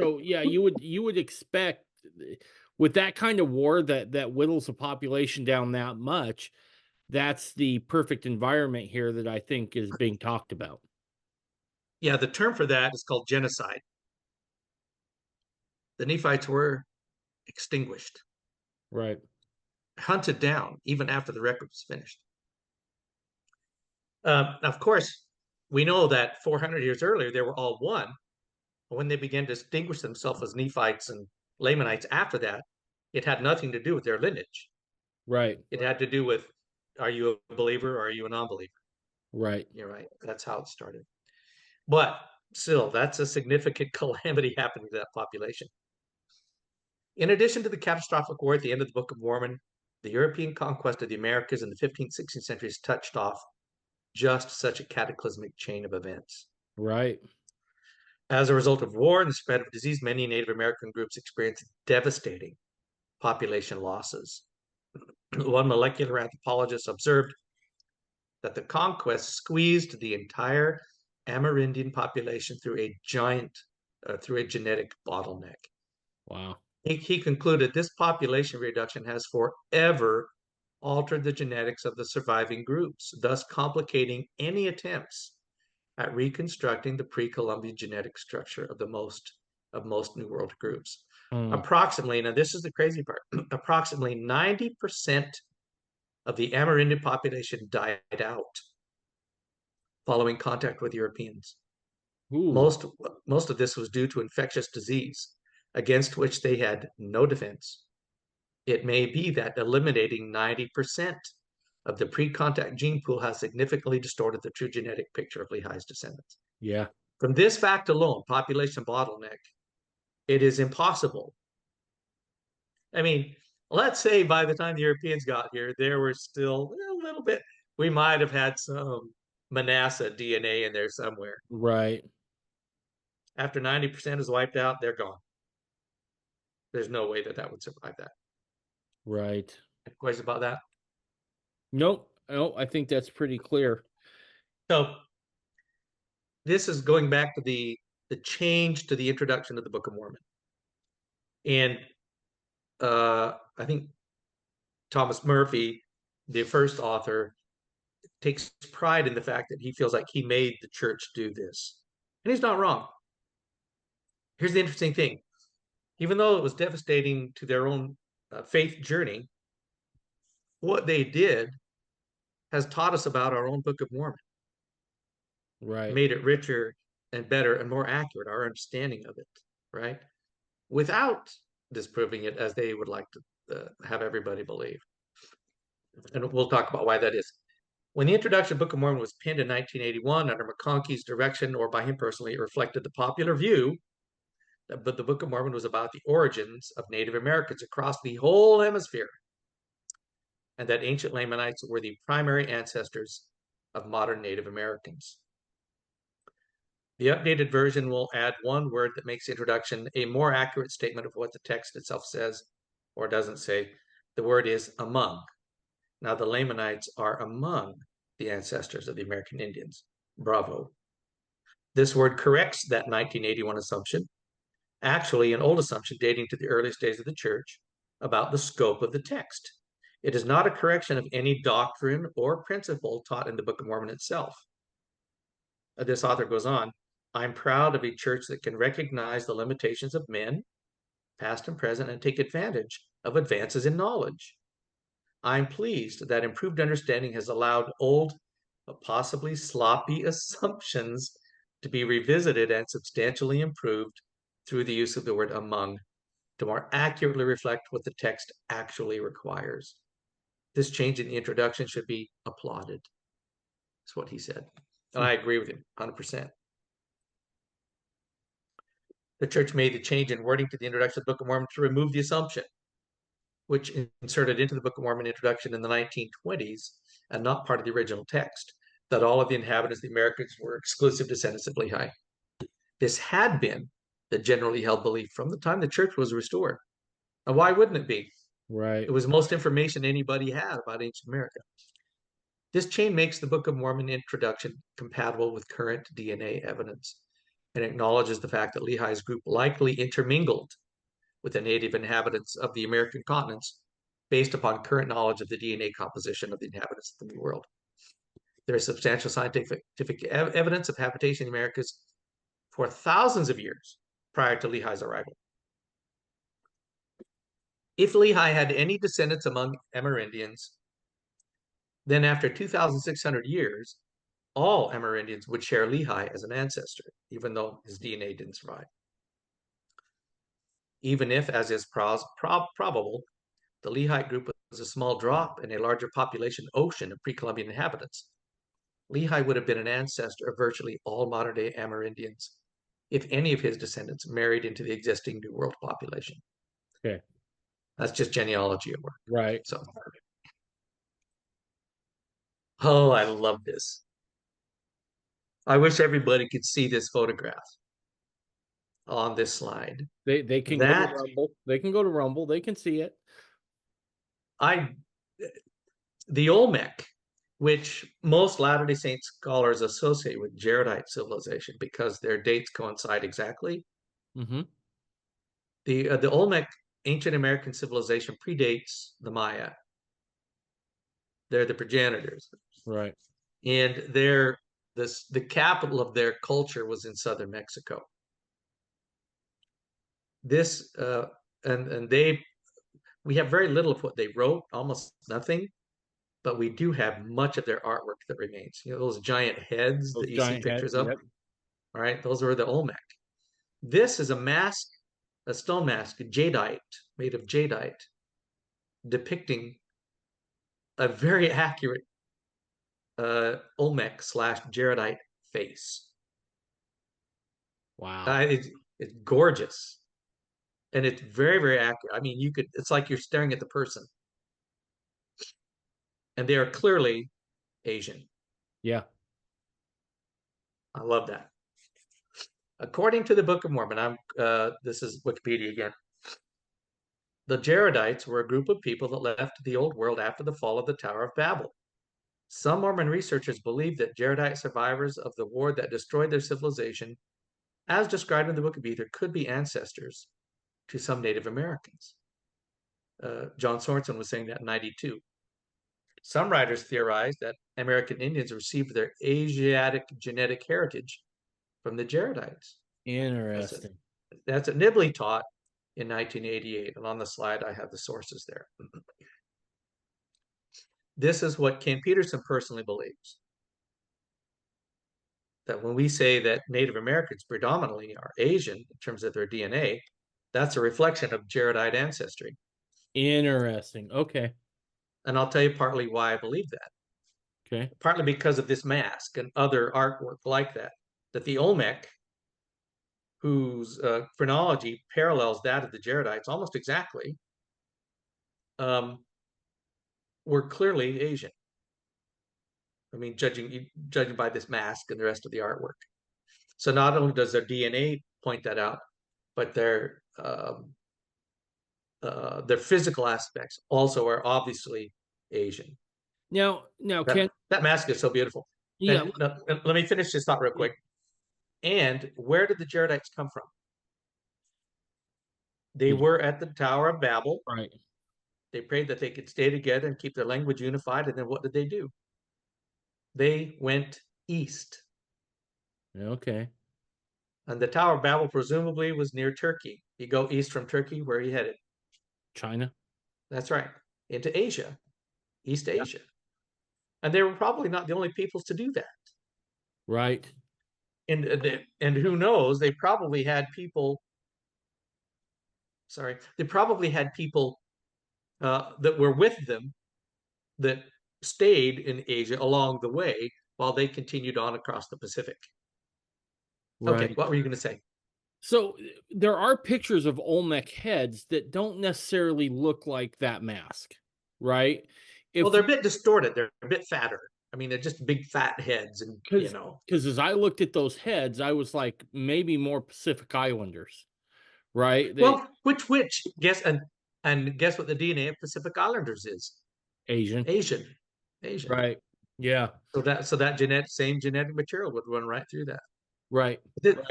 So yeah, you would expect with that kind of war that whittles a population down that much, that's the perfect environment here that I think is being talked about. Yeah, the term for that is called genocide. The Nephites were extinguished, hunted down, even after the record was finished. Of course, we know that 400 years earlier, they were all one. But when they began to distinguish themselves as Nephites and Lamanites after that, it had nothing to do with their lineage. Right. It had to do with, are you a believer or are you a non-believer? Right. You're right. That's how it started. But still, that's a significant calamity happening to that population. In addition to the catastrophic war at the end of the Book of Mormon, the European conquest of the Americas in the 15th, 16th centuries touched off just such a cataclysmic chain of events. Right. As a result of war and the spread of disease, many Native American groups experienced devastating population losses. One molecular anthropologist observed that the conquest squeezed the entire Amerindian population through a genetic bottleneck. Wow. He concluded this population reduction has forever altered the genetics of the surviving groups, thus complicating any attempts at reconstructing the pre-Columbian genetic structure of most New World groups. Hmm. Approximately, now this is the crazy part, approximately 90% of the Amerindian population died out following contact with Europeans. Ooh. Most, most of this was due to infectious disease against which they had no defense. It may be that eliminating 90% of the pre-contact gene pool has significantly distorted the true genetic picture of Lehi's descendants. Yeah. From this fact alone, population bottleneck, it is impossible. I mean, let's say by the time the Europeans got here, there were still a little bit, we might have had some Manasseh DNA in there somewhere. Right. After 90% is wiped out, they're gone. There's no way that that would survive that. Right. Any questions about that? Nope. No, I think that's pretty clear. So this is going back to the change to the introduction of the Book of Mormon. And I think Thomas Murphy, the first author, takes pride in the fact that he feels like he made the church do this. And he's not wrong. Here's the interesting thing. Even though it was devastating to their own faith journey, what they did has taught us about our own Book of Mormon, Right. made it richer and better and more accurate, our understanding of it, right? Without disproving it as they would like to have everybody believe. And we'll talk about why that is. When the introduction of Book of Mormon was penned in 1981 under McConkey's direction or by him personally, it reflected the popular view that the Book of Mormon was about the origins of Native Americans across the whole hemisphere, and that ancient Lamanites were the primary ancestors of modern Native Americans. The updated version will add one word that makes the introduction a more accurate statement of what the text itself says or doesn't say. The word is among. Now, the Lamanites are among the ancestors of the American Indians. Bravo. This word corrects that 1981 assumption, actually an old assumption dating to the earliest days of the church about the scope of the text. It is not a correction of any doctrine or principle taught in the Book of Mormon itself. This author goes on, I'm proud of a church that can recognize the limitations of men, past and present, and take advantage of advances in knowledge. I'm pleased that improved understanding has allowed old, but possibly sloppy assumptions to be revisited and substantially improved through the use of the word among to more accurately reflect what the text actually requires. This change in the introduction should be applauded. That's what he said. And I agree with him 100%. The church made the change in wording to the introduction of the Book of Mormon to remove the assumption, which inserted into the Book of Mormon introduction in the 1920s and not part of the original text, that all of the inhabitants of the Americas were exclusive descendants of Lehi. This had been the generally held belief from the time the church was restored. And why wouldn't it be? Right. It was most information anybody had about ancient America. This chain makes the Book of Mormon introduction compatible with current DNA evidence and acknowledges the fact that Lehi's group likely intermingled with the native inhabitants of the American continents based upon current knowledge of the DNA composition of the inhabitants of the New World. There is substantial scientific evidence of habitation in the Americas for thousands of years prior to Lehi's arrival. If Lehi had any descendants among Amerindians, then after 2,600 years, all Amerindians would share Lehi as an ancestor, even though his DNA didn't survive. Even if, as is probable, the Lehite group was a small drop in a larger population ocean of pre-Columbian inhabitants, Lehi would have been an ancestor of virtually all modern-day Amerindians, if any of his descendants married into the existing New World population. Okay. That's just genealogy at work. Right. So, oh, I love this. I wish everybody could see this photograph on this slide. They can go to That Rumble. They can go to Rumble. They can see it. The Olmec, which most Latter-day Saint scholars associate with Jaredite civilization because their dates coincide exactly. Mm-hmm. The Olmec ancient American civilization predates the Maya. They're the progenitors. Right. And the capital of their culture was in southern Mexico. This and we have very little of what they wrote, almost nothing, but we do have much of their artwork that remains. You know, those giant heads Those that you see giant heads. pictures of. Yep. All right, those were the Olmec. This is a mask, a stone mask, jadeite, made of jadeite, depicting a very accurate Olmec / Jaredite face. Wow. It's gorgeous. And it's very, very accurate. I mean, it's like you're staring at the person. And they are clearly Asian. Yeah. I love that. According to the Book of Mormon, this is Wikipedia again. The Jaredites were a group of people that left the old world after the fall of the Tower of Babel. Some Mormon researchers believe that Jaredite survivors of the war that destroyed their civilization, as described in the Book of Ether, could be ancestors to some Native Americans. John Sorensen was saying that in 92. Some writers theorize that American Indians received their Asiatic genetic heritage from the Jaredites. Interesting. That's what Nibley taught in 1988. And on the slide, I have the sources there. This is what Ken Peterson personally believes. That when we say that Native Americans predominantly are Asian in terms of their DNA, that's a reflection of Jaredite ancestry. Interesting. Okay. And I'll tell you partly why I believe that. Okay. Partly because of this mask and other artwork like that. That the Olmec, whose chronology parallels that of the Jaredites almost exactly, were clearly Asian. I mean, judging by this mask and the rest of the artwork. So not only does their DNA point that out, but their physical aspects also are obviously Asian. Now, Ken. That mask is so beautiful. Yeah. And let me finish this thought real quick. And where did the Jaredites come from? They were at the Tower of Babel. Right. They prayed that they could stay together and keep their language unified. And then what did they do? They went east. Okay. And the Tower of Babel presumably was near Turkey. You go east from Turkey, where are you headed? China. That's right. Into Asia, East Yeah. Asia. And they were probably not the only peoples to do that. Right. And who knows, they probably had people that were with them that stayed in Asia along the way while they continued on across the Pacific. Okay, Right. what were you going to say? So there are pictures of Olmec heads that don't necessarily look like that mask, right? Well, If they're a bit distorted. They're a bit fatter. I mean, they're just big fat heads, and because as I looked at those heads, I was like maybe more Pacific Islanders, right? They Well, which guess and guess what the DNA of Pacific Islanders is? Asian, Asian, Asian. right? Yeah, So that same genetic material would run right through that. right,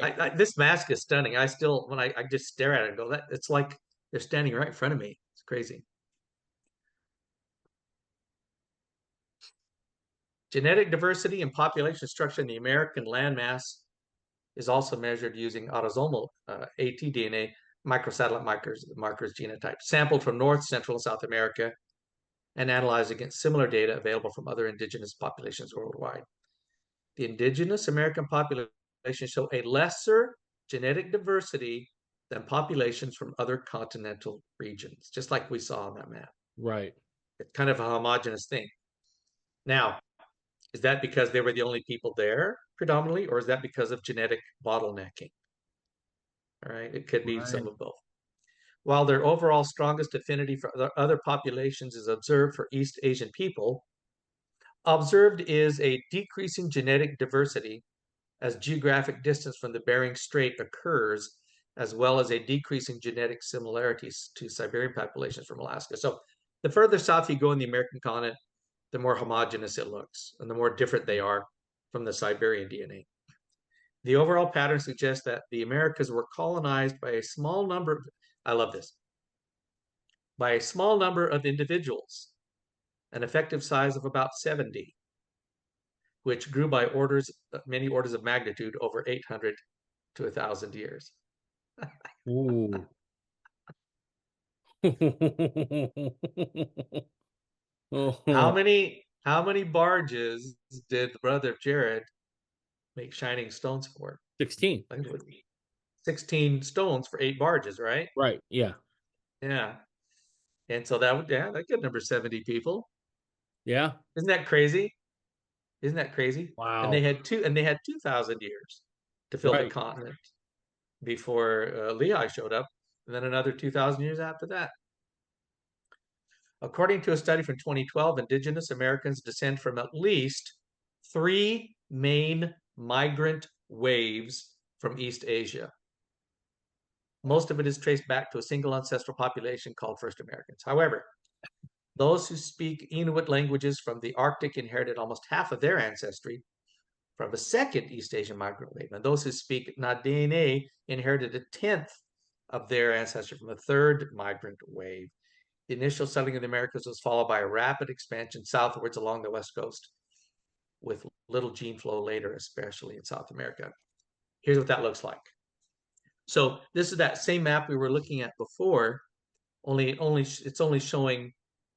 right, This mask is stunning. I still, when I just stare at it and go, that it's like they're standing right in front of me. It's crazy. Genetic diversity and population structure in the American landmass is also measured using autosomal AtDNA microsatellite markers genotype, sampled from North, Central, and South America, and analyzed against similar data available from other indigenous populations worldwide. The indigenous American population show a lesser genetic diversity than populations from other continental regions, just like we saw on that map. right. It's kind of a homogenous thing. Now, is that because they were the only people there predominantly, or is that because of genetic bottlenecking? All right, it could be some Right. of both. While their overall strongest affinity for other populations is observed for East Asian people, observed is a decreasing genetic diversity as geographic distance from the Bering Strait occurs, as well as a decreasing genetic similarities to Siberian populations from Alaska. So the further south you go in the American continent, the more homogeneous it looks and the more different they are from the Siberian DNA. The overall pattern suggests that the Americas were colonized by a small number, I love this, by a small number of individuals, an effective size of about 70, which grew by many orders of magnitude over 800 to 1,000 years. Ooh. How Oh, many barges did the brother of Jared make shining stones for? 16. I think it was 16 stones for 8 barges, right? Right. Yeah. Yeah. And so that good number 70 people. Yeah. Isn't that crazy? Isn't that crazy? And Wow. they had 2,000 years to fill the Right. continent before Lehi showed up, and then another 2,000 years after that. According to a study from 2012, indigenous Americans descend from at least 3 main migrant waves from East Asia. Most of it is traced back to a single ancestral population called First Americans. However, those who speak Inuit languages from the Arctic inherited almost half of their ancestry from a second East Asian migrant wave, and those who speak Na-Dene inherited a tenth of their ancestry from a third migrant wave. The initial settling of the Americas was followed by a rapid expansion southwards along the west coast, with little gene flow later, especially in South America. Here's what that looks like. So this is that same map we were looking at before, it's only showing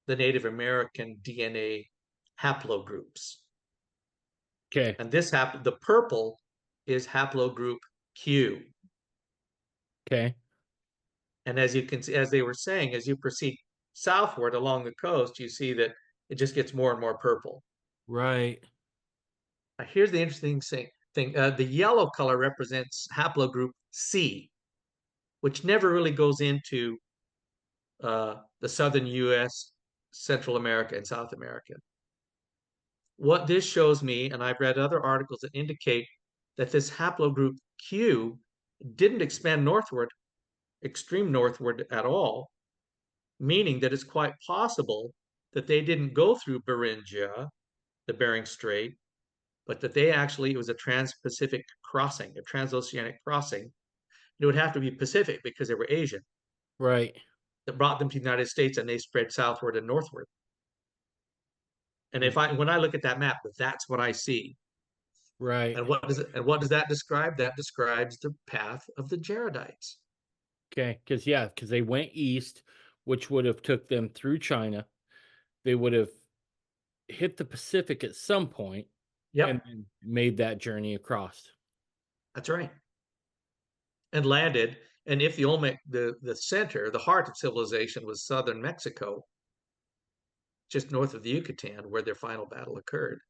the Native American DNA haplogroups. Okay. And the purple is haplogroup Q. Okay. And as you can see, as they were saying, as you proceed southward along the coast, you see that it just gets more and more purple. Right. Now, here's the interesting thing. The yellow color represents haplogroup C, which never really goes into the southern U.S., Central America, and South America. What this shows me, and I've read other articles that indicate that this haplogroup Q didn't expand northward, extreme northward at all, meaning that it's quite possible that they didn't go through Beringia, the Bering Strait, but that it was a trans-Pacific crossing, a transoceanic crossing. It would have to be Pacific because they were Asian Right. that brought them to the United States and they spread southward and northward. And when I look at that map, that's what I see. Right. And what does that describe? That describes the path of the Jaredites. Okay. Because they went east, which would have took them through China. They would have hit the Pacific at some point and Yep, then made that journey across. that's right. And landed. And if the Olmec, the center, the heart of civilization was southern Mexico, just north of the Yucatan, where their final battle occurred.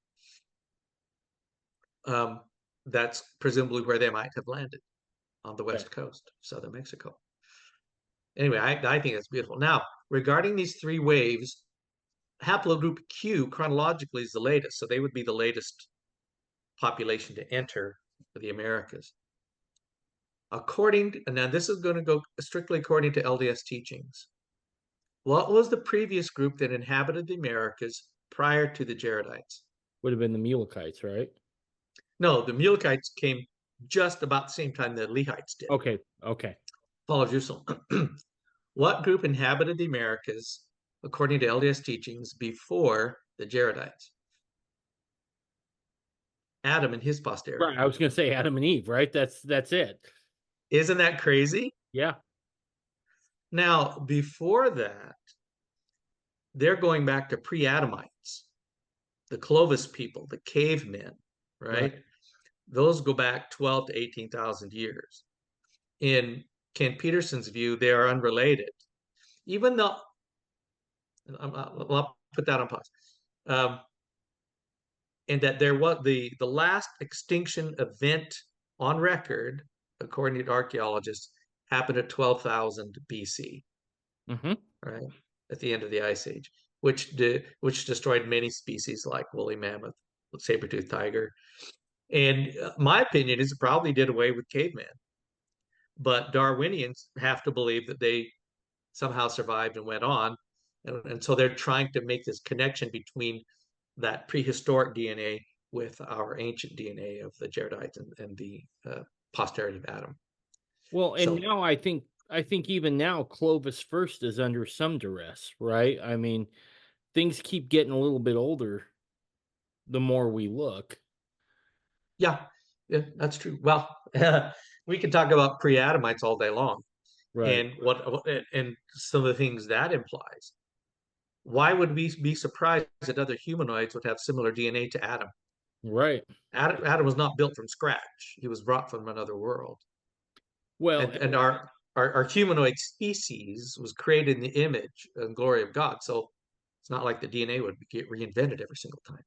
Um, that's presumably where they might have landed, on the Okay. west coast, southern Mexico. Anyway, I think it's beautiful. Now, regarding these three waves, haplogroup Q chronologically is the latest, so they would be the latest population to enter the Americas. Now this is going to go strictly according to LDS teachings. What was the previous group that inhabited the Americas prior to the Jaredites? Would have been the Mulekites, right? No, the Mulekites came just about the same time the Lehites did. Okay. Okay. Fall of Jerusalem. What group inhabited the Americas according to LDS teachings before the Jaredites? Adam and his Right. posterity. I was gonna say Adam and Eve, right? That's it. Isn't that crazy? Yeah. Now, before that, they're going back to pre-Adamites, the Clovis people, the cavemen, Right. right? Those go back 12 to 18,000 years. In Ken Peterson's view, they are unrelated. Even though, I'll put that on pause. Um, and that there was the last extinction event on record, according to archaeologists, happened at 12,000 BC, Mm-hmm. right? At the end of the Ice Age, which destroyed many species like woolly mammoth, saber-toothed tiger. And my opinion is it probably did away with caveman. But Darwinians have to believe that they somehow survived and went on. And so they're trying to make this connection between that prehistoric DNA with our ancient DNA of the Jaredites and the posterity of Adam. Well, and So, now I think even now Clovis first is under some duress, right? I mean, things keep getting a little bit older the more we look. yeah, yeah, that's true. Well, we could talk about pre-Adamites all day long Right. and and some of the things that implies. Why would we be surprised that other humanoids would have similar DNA to Adam? Right. Adam was not built from scratch. He was brought from another world. Well, And our humanoid species was created in the image and glory of God. So it's not like the DNA would get reinvented every single time.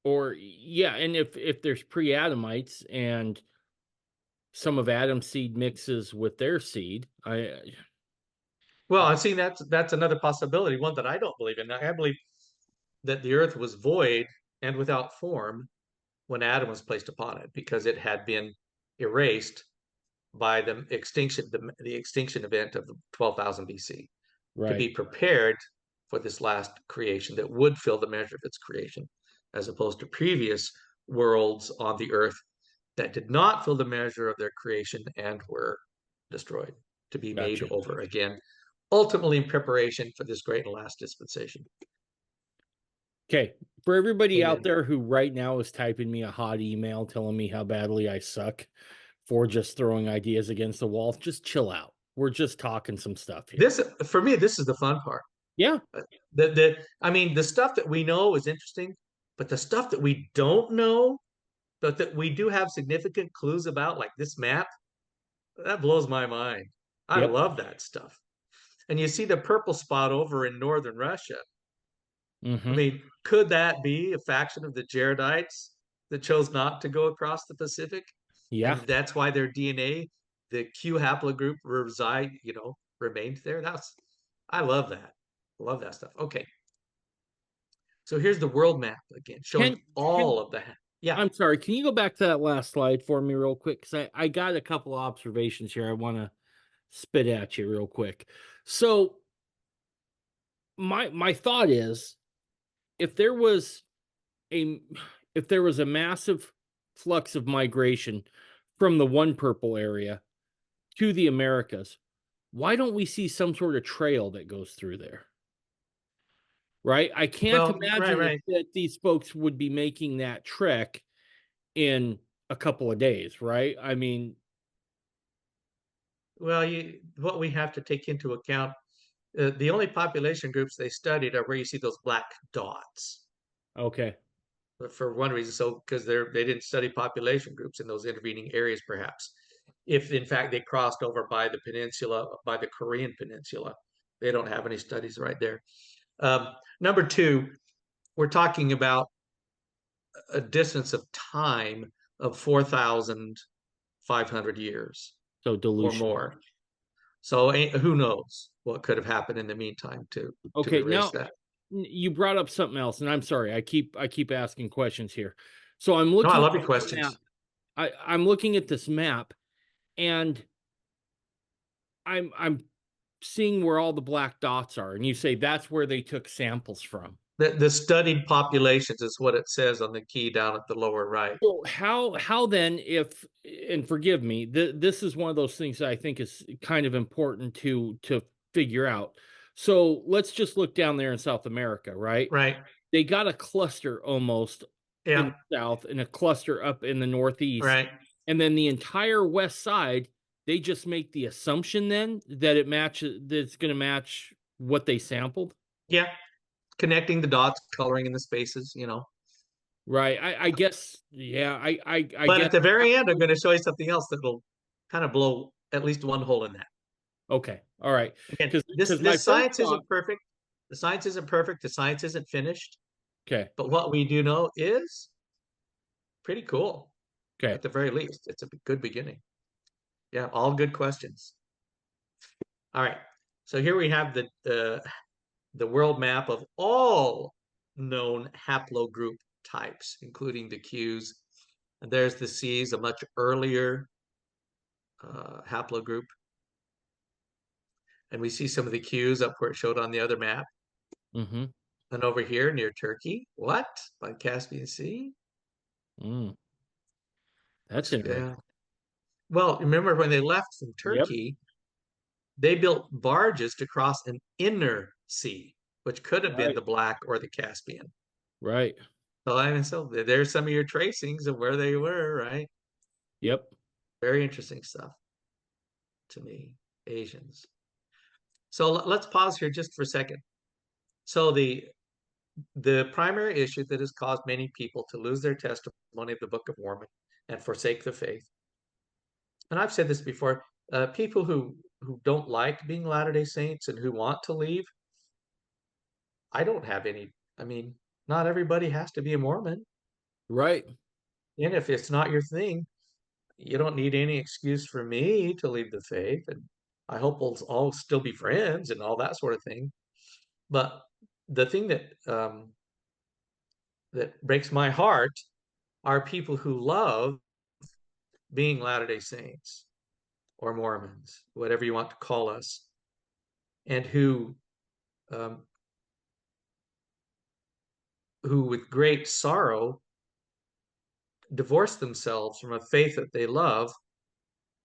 or yeah, and if there's pre-Adamites and some of Adam's seed mixes with their seed, Well, I see that's another possibility, one that I don't believe in. I believe that the earth was void and without form when Adam was placed upon it because it had been erased by the extinction event of 12,000 BC to right. be prepared for this last creation that would fill the measure of its creation, as opposed to previous worlds on the earth that did not fill the measure of their creation and were destroyed to be made Gotcha. over again, ultimately in preparation for this great and last dispensation. Okay. For everybody out Amen. there who right now is typing me a hot email telling me how badly I suck for just throwing ideas against the wall, just chill out. We're just talking some stuff here. This, for me, this is the fun part. Yeah. I mean, the stuff that we know is interesting, but the stuff that we don't know, but that we do have significant clues about, like this map, that blows my mind. I Yep. love that stuff. And you see the purple spot over in northern Russia. I Mm-hmm. mean, could that be a faction of the Jaredites that chose not to go across the Pacific? Yeah. And that's why their DNA, the Q haplogroup remained there. I love that. Love that stuff. Okay. So here's the world map again, Can showing all can of the, yeah. I'm sorry, can you go back to that last slide for me real quick? Because I got a couple observations here I want to spit at you real quick. So my thought is if there was a if there was a massive flux of migration from the one purple area to the Americas, why don't we see some sort of trail that goes through there? Right? I can't Well, right, imagine right. that these folks would be making that trek in a couple of days, right? I mean, Well, what we have to take into account, the only population groups they studied are where you see those black dots. okay, For one reason, so because they didn't study population groups in those intervening areas, perhaps. If in fact they crossed over by the peninsula, by the Korean peninsula, they don't have any studies right there. Number two, we're talking about a distance of time of 4,500 years So or dilution. more. So who knows what could have happened in the meantime to Okay, erase now that. you brought up something else, and I'm sorry, I keep asking questions here. So I'm No, I looking love at your this map. questions. I'm looking at this map, and I'm seeing where all the black dots are, and you say that's where they took samples from. The studied populations is what it says on the key down at the lower right. So how then if, and forgive me, this is one of those things that I think is kind of important to figure out. So let's just look down there in South America, right? Right. They got a cluster almost in Yeah. the south and a cluster up in the northeast, Right. and then the entire west side, they just make the assumption then that it's going to match what they sampled. Yeah. Connecting the dots, coloring in the spaces. Right. I guess, yeah, I But guess. at the very end, I'm going to show you something else that'll kind of blow at least one hole in that. Okay. All right. Again, Because my this first science thought. isn't perfect. The science isn't perfect. The science isn't finished. Okay. But what we do know is pretty cool. Okay. At the very least, it's a good beginning. Yeah, all good questions. All right. So here we have the world map of all known haplogroup types, including the Qs. And there's the Cs, a much earlier haplogroup. And we see some of the Qs up where it showed on the other map. Mm-hmm. And over here near Turkey, what? By Caspian Sea? Mm, that's interesting. Yeah. Well, remember when they left from Yep. Turkey, they built barges to cross an inner sea, which could have been Right. the Black or the Caspian. Right. So I mean, so there's some of your tracings of where they were, right? Yep. Very interesting stuff to me, Asians. So let's pause here just for a second. So the primary issue that has caused many people to lose their testimony of the Book of Mormon and forsake the faith, and I've said this before, people who don't like being Latter-day Saints and who want to leave, I don't have any. I mean, not everybody has to be a Mormon, Right. and if it's not your thing, you don't need any excuse for me to leave the faith. And I hope we'll all still be friends and all that sort of thing. But the thing that breaks my heart are people who love being Latter-day Saints or Mormons, whatever you want to call us, and um, who with great sorrow divorce themselves from a faith that they love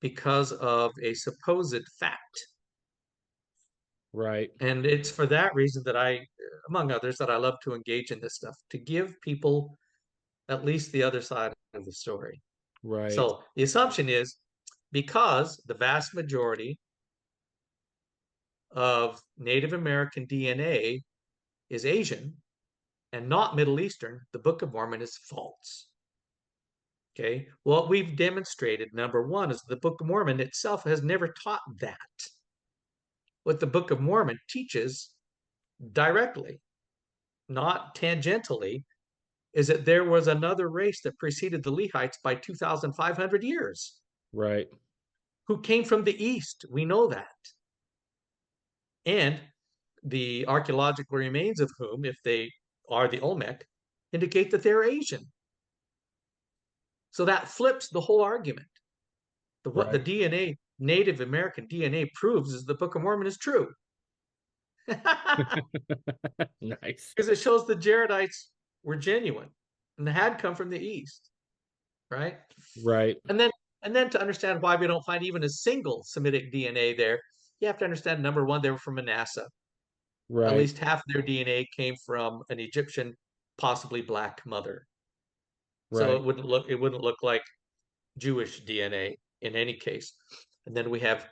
because of a supposed fact. Right. And it's for that reason that among others, that I love to engage in this stuff, to give people at least the other side of the story. Right. So the assumption is because the vast majority of Native American DNA is Asian and not Middle Eastern, the Book of Mormon is false. Okay. What we've demonstrated, number one, is the Book of Mormon itself has never taught that. What the Book of Mormon teaches directly, not tangentially, is that there was another race that preceded the Lehites by 2,500 years Right. who came from the east. We know that. And the archaeological remains of whom, if they are the Olmec, indicate that they're Asian. So that flips the whole argument. What the Right. DNA, Native American DNA, proves is the Book of Mormon is true. Because Nice. it shows the Jaredites were genuine and had come from the east, right? Right. And then and then to understand why we don't find even a single Semitic DNA there, you have to understand number one, they were from Manasseh. At Right. least half of their DNA came from an Egyptian, possibly black mother. So Right. it wouldn't look like Jewish DNA in any case. And then we have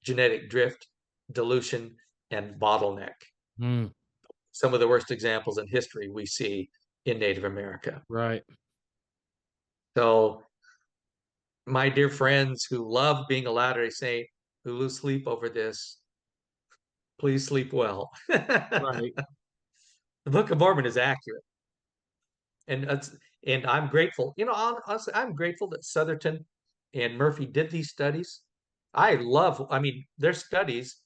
genetic drift, dilution, and bottleneck. Mm, Some of the worst examples in history we see in Native America. right. So my dear friends who love being a Latter-day Saint, who lose sleep over this, Please sleep well. The Right. Book of Mormon is accurate, and I'm grateful. Honestly, I'm grateful that Southerton and Murphy did these studies. I mean, their studies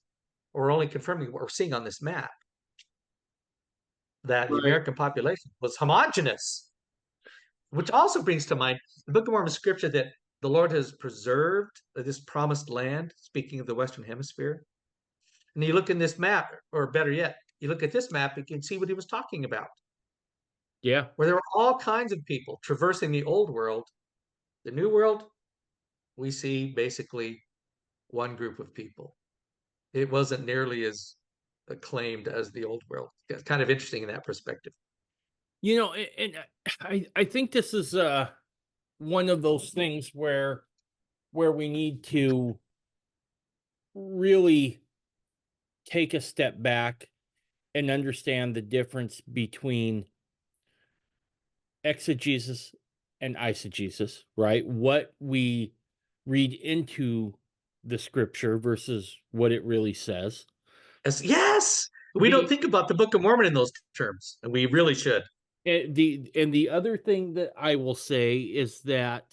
are only confirming what we're seeing on this map, that the Right. American population was homogenous, which also brings to mind the Book of Mormon scripture that the Lord has preserved this promised land, speaking of the Western Hemisphere. And you look in this map, or better yet, you look at this map, you can see what he was talking about, Yeah. where there were all kinds of people traversing the old world. The new world, we see basically one group of people. It wasn't nearly as acclaimed as the old world. It's kind of interesting in that perspective. And I think this is one of those things where we need to really take a step back and understand the difference between exegesis and eisegesis, right? What we read into the scripture versus what it really says. Yes, we don't The think about the Book of Mormon in those terms, and we really should. the other thing that I will say is that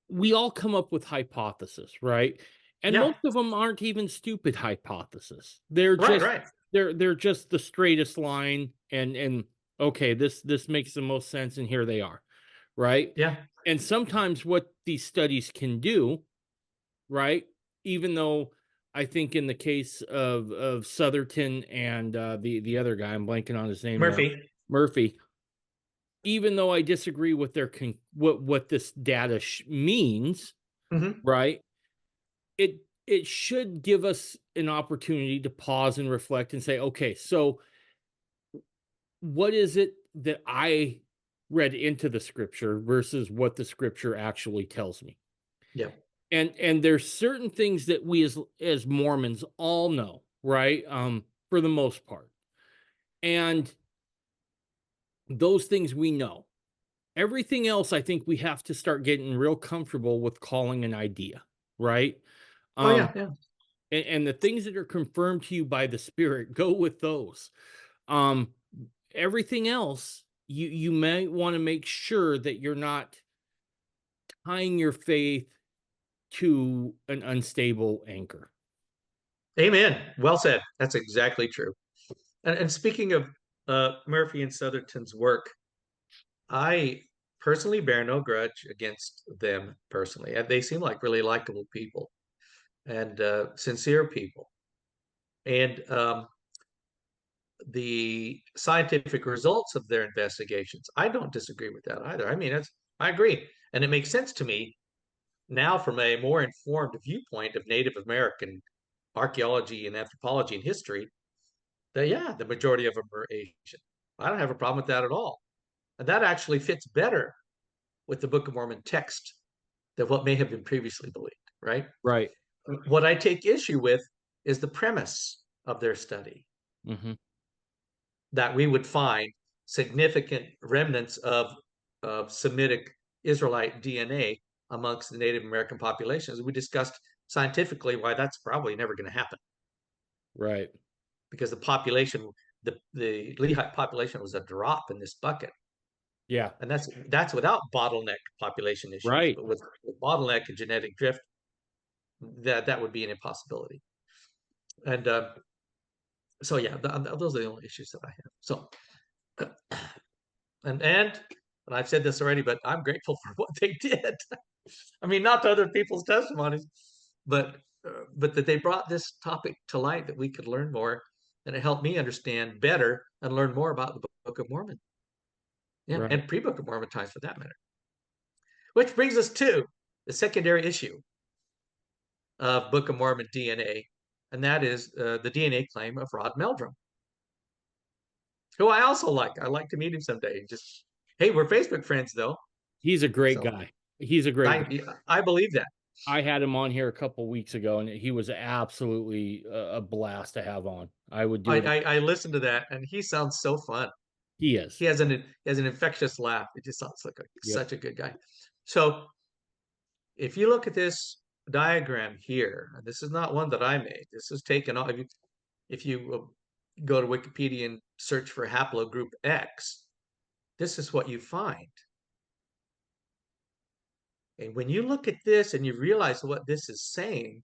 we all come up with hypotheses, right? And Yeah, most of them aren't even stupid hypotheses. They're right, just right. they're just the straightest line, and okay, this makes the most sense, and here they are, right? Yeah. And sometimes what these studies can do, right? Even though I think in the case of Southerton and the other guy, I'm blanking on his name now, Murphy. Murphy. Even though I disagree with their what this data means, Hmm. right? It should give us an opportunity to pause and reflect and say, okay, so what is it that I read into the scripture versus what the scripture actually tells me? Yeah. And there's certain things that we as Mormons all know, right? For the most part. And those things we know. Everything else, I think we have to start getting real comfortable with calling an idea, right? Oh, Um, yeah, yeah. and the things that are confirmed to you by the Spirit, go with those. Um, Everything else, you may want to make sure that you're not tying your faith to an unstable anchor. Amen. Well said. That's exactly true. And speaking of Murphy and Southerton's work, I personally bear no grudge against them personally. And they seem like really likable people and sincere people. And the scientific results of their investigations, I don't disagree with that either. I mean, I agree. And it makes sense to me now from a more informed viewpoint of Native American archaeology and anthropology and history that, yeah, the majority of them are Asian. I don't have a problem with that at all. And that actually fits better with the Book of Mormon text than what may have been previously believed, right? Right. What I take issue with is the premise of their study Hmm. that we would find significant remnants of Semitic Israelite DNA amongst the Native American populations. We discussed scientifically why that's probably never going to happen Right. because the Lehigh population was a drop in this bucket. Yeah. And that's without bottleneck population issues, Right. but with bottleneck and genetic drift, that would be an impossibility. And so yeah, those are the only issues that I have. So and I've said this already, but I'm grateful for what they did. I mean, not to other people's testimonies, but but that they brought this topic to light that we could learn more, and it helped me understand better and learn more about the Book of Mormon, yeah, Right. and pre-Book of Mormon times for that matter. Which brings us to the secondary issue of Book of Mormon DNA, and that is the DNA claim of Rod Meldrum, who I also like. I like to meet him someday. Just hey, we're Facebook friends though, He's a great so guy. He's a great guy. I believe that. I had him on here a couple weeks ago, and he was absolutely a blast to have on. I would do it. I listened to that, and he sounds so fun. He is. He has an infectious laugh. It just sounds like Yep. such a good guy. So if you look at this diagram here, and this is not one that I made. This is taken off. If you go to Wikipedia and search for haplogroup X, this is what you find. And when you look at this and you realize what this is saying,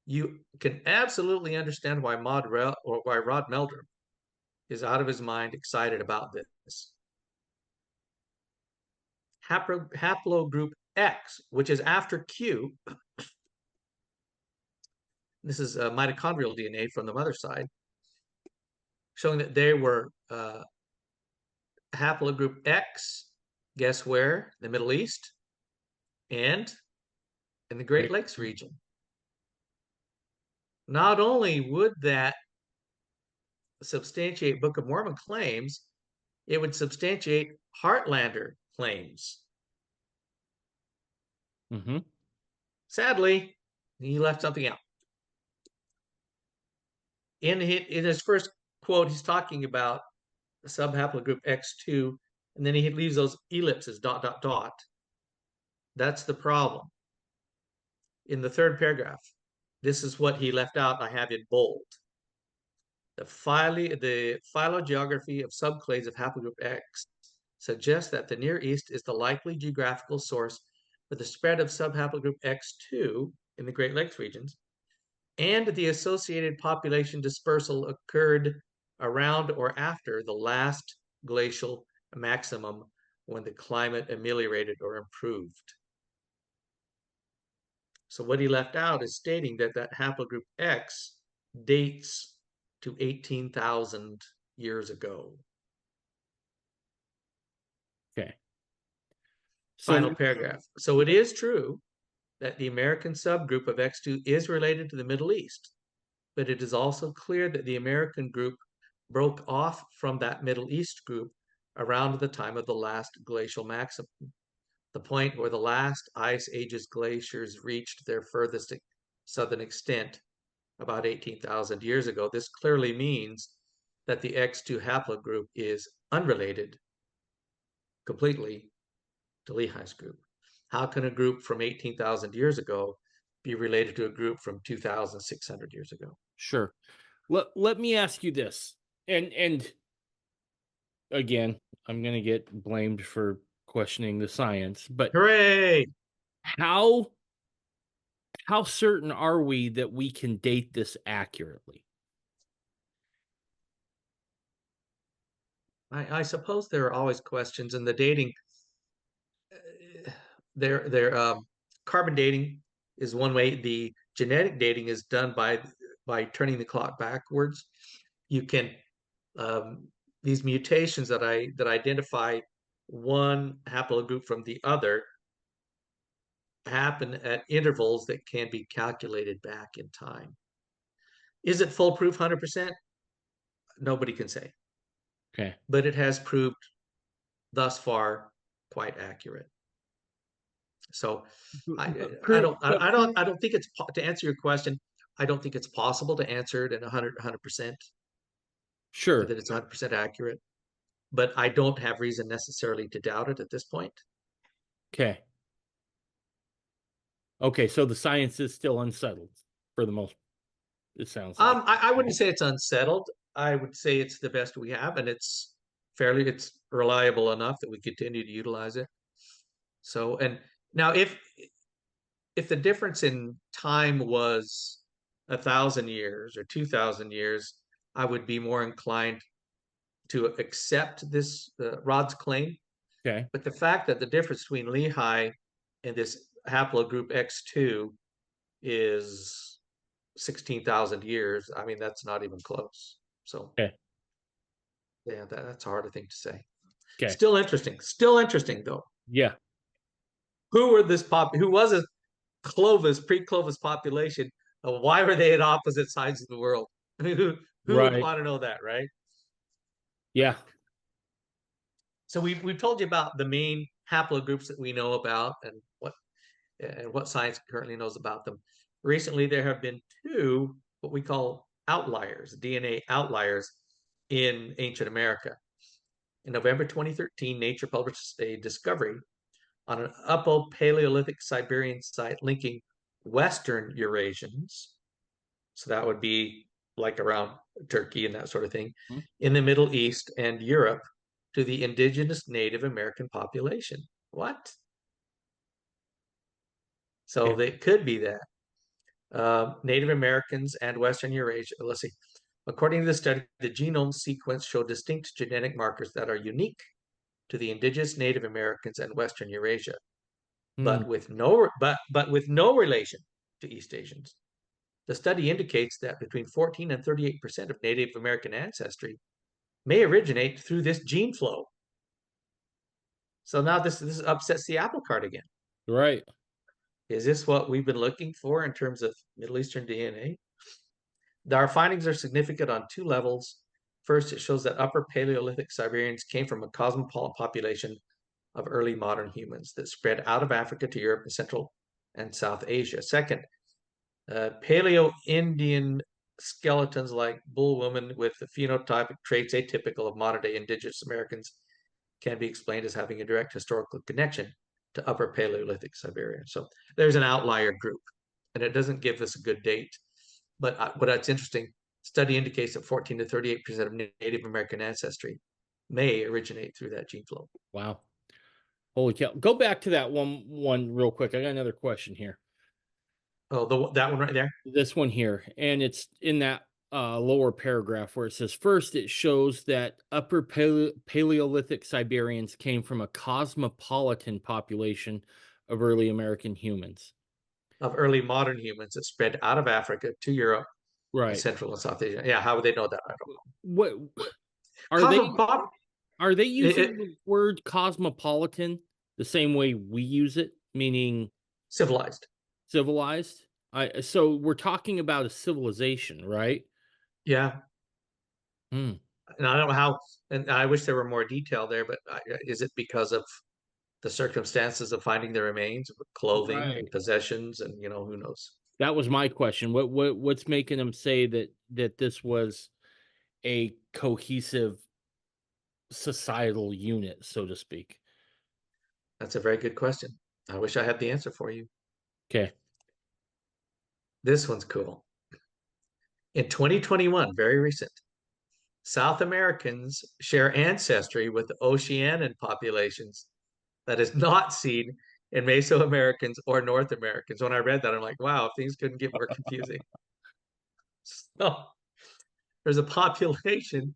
you can absolutely understand why Rod Meldrum is out of his mind excited about this. Haplogroup X, which is after Q, this is mitochondrial DNA from the mother side, showing that they were haplogroup X, guess where? The Middle East and in the Great Great. Lakes region. Not only would that substantiate Book of Mormon claims, it would substantiate Heartlander claims. Mm-hmm. Sadly, he left something out. In his first quote, he's talking about subhaplogroup X2, and then he leaves those ellipses, dot, dot, dot. That's the problem. In the third paragraph, this is what he left out. I have in bold. The phylogeography of subclades of haplogroup X suggests that the Near East is the likely geographical source for the spread of subhaplogroup X2 in the Great Lakes regions, and the associated population dispersal occurred around or after the last glacial maximum when the climate ameliorated or improved. So what he left out is stating that that haplogroup X dates to 18,000 years ago. Okay. Final So paragraph. So it is true that the American subgroup of X2 is related to the Middle East, but it is also clear that the American group broke off from that Middle East group around the time of the last glacial maximum, the point where the last ice ages glaciers reached their furthest southern extent about 18,000 years ago. This clearly means that the X2 haplogroup is unrelated completely to Lehi's group. How can a group from 18,000 years ago be related to a group from 2,600 years ago? sure. Let me ask you this. And again, I'm gonna get blamed for questioning the science, but Hooray! how how certain are we that we can date this accurately? I suppose there are always questions, and the dating, their carbon dating is one way. The genetic dating is done by turning the clock backwards. You can these mutations that identify one haplogroup from the other happen at intervals that can be calculated back in time. Is it foolproof 100%? Nobody can say, Okay. but it has proved thus far quite accurate. So I don't think it's to answer your question. I don't think it's possible to answer it in 100%, Sure. that it's 100% accurate, but I don't have reason necessarily to doubt it at this point. Okay. Okay, so the science is still unsettled for the most, it sounds like. I wouldn't say it's unsettled. I would say it's the best we have, and it's reliable enough that we continue to utilize it. So, and now if the difference in time was 1,000 years or 2,000 years, I would be more inclined to accept this Rod's claim. Okay. But the fact that the difference between Lehi and this haplogroup X2 is 16,000 years, I mean, that's not even close. So, Okay. yeah, that's a harder thing to say. Okay. Still interesting. Still interesting, though. Yeah. Who was a pre-Clovis population? Why were they at opposite sides of the world? Who would Right. want to know that, right? Yeah. So we've told you about the main haplogroups that we know about and what science currently knows about them. Recently, there have been two what we call outliers, DNA outliers in ancient America. In November 2013, Nature published a discovery on an Upper Paleolithic Siberian site linking Western Eurasians, so that would be like around Turkey and that sort of thing, Hmm. in the Middle East and Europe to the indigenous Native American population. What? So Okay. they could be that. Native Americans and Western Eurasia. Let's see. According to the study, the genome sequence showed distinct genetic markers that are unique to the indigenous Native Americans and Western Eurasia, Hmm. but with no relation to East Asians. The study indicates that between 14 and 38% of Native American ancestry may originate through this gene flow. So now this upsets the apple cart again. Right. Is this what we've been looking for in terms of Middle Eastern DNA? Our findings are significant on two levels. First, it shows that Upper Paleolithic Siberians came from a cosmopolitan population of early modern humans that spread out of Africa to Europe and Central and South Asia. Second, Paleo-Indian skeletons like bull women with the phenotypic traits atypical of modern-day indigenous Americans can be explained as having a direct historical connection to Upper Paleolithic Siberia. So there's an outlier group, and it doesn't give us a good date. But that's interesting. Study indicates that 14 to 38% of Native American ancestry may originate through that gene flow. Wow. Holy cow. Go back to that one real quick. I got another question here. Oh, that one right there. This one here, and it's in that lower paragraph where it says first it shows that upper Paleolithic Siberians came from a cosmopolitan population of early American humans. Of early modern humans that spread out of Africa to Europe and Right. Central and South Asia. Yeah, how would they know that? I don't What know. are they Cosmopolitan, are they it, using the word cosmopolitan the same way we use it, meaning civilized. civilized? So we're talking about a civilization, right? Yeah, Hmm. and I don't know how. And I wish there were more detail there, but is it because of the circumstances of finding the remains, clothing Right. and possessions, and who knows? That was my question. What's making them say that this was a cohesive societal unit, so to speak? That's a very good question. I wish I had the answer for you. Okay. This one's cool. In 2021, very recent, South Americans share ancestry with the Oceanian populations that is not seen in Mesoamericans or North Americans. When I read that, I'm like, wow, things couldn't get more confusing. So there's a population,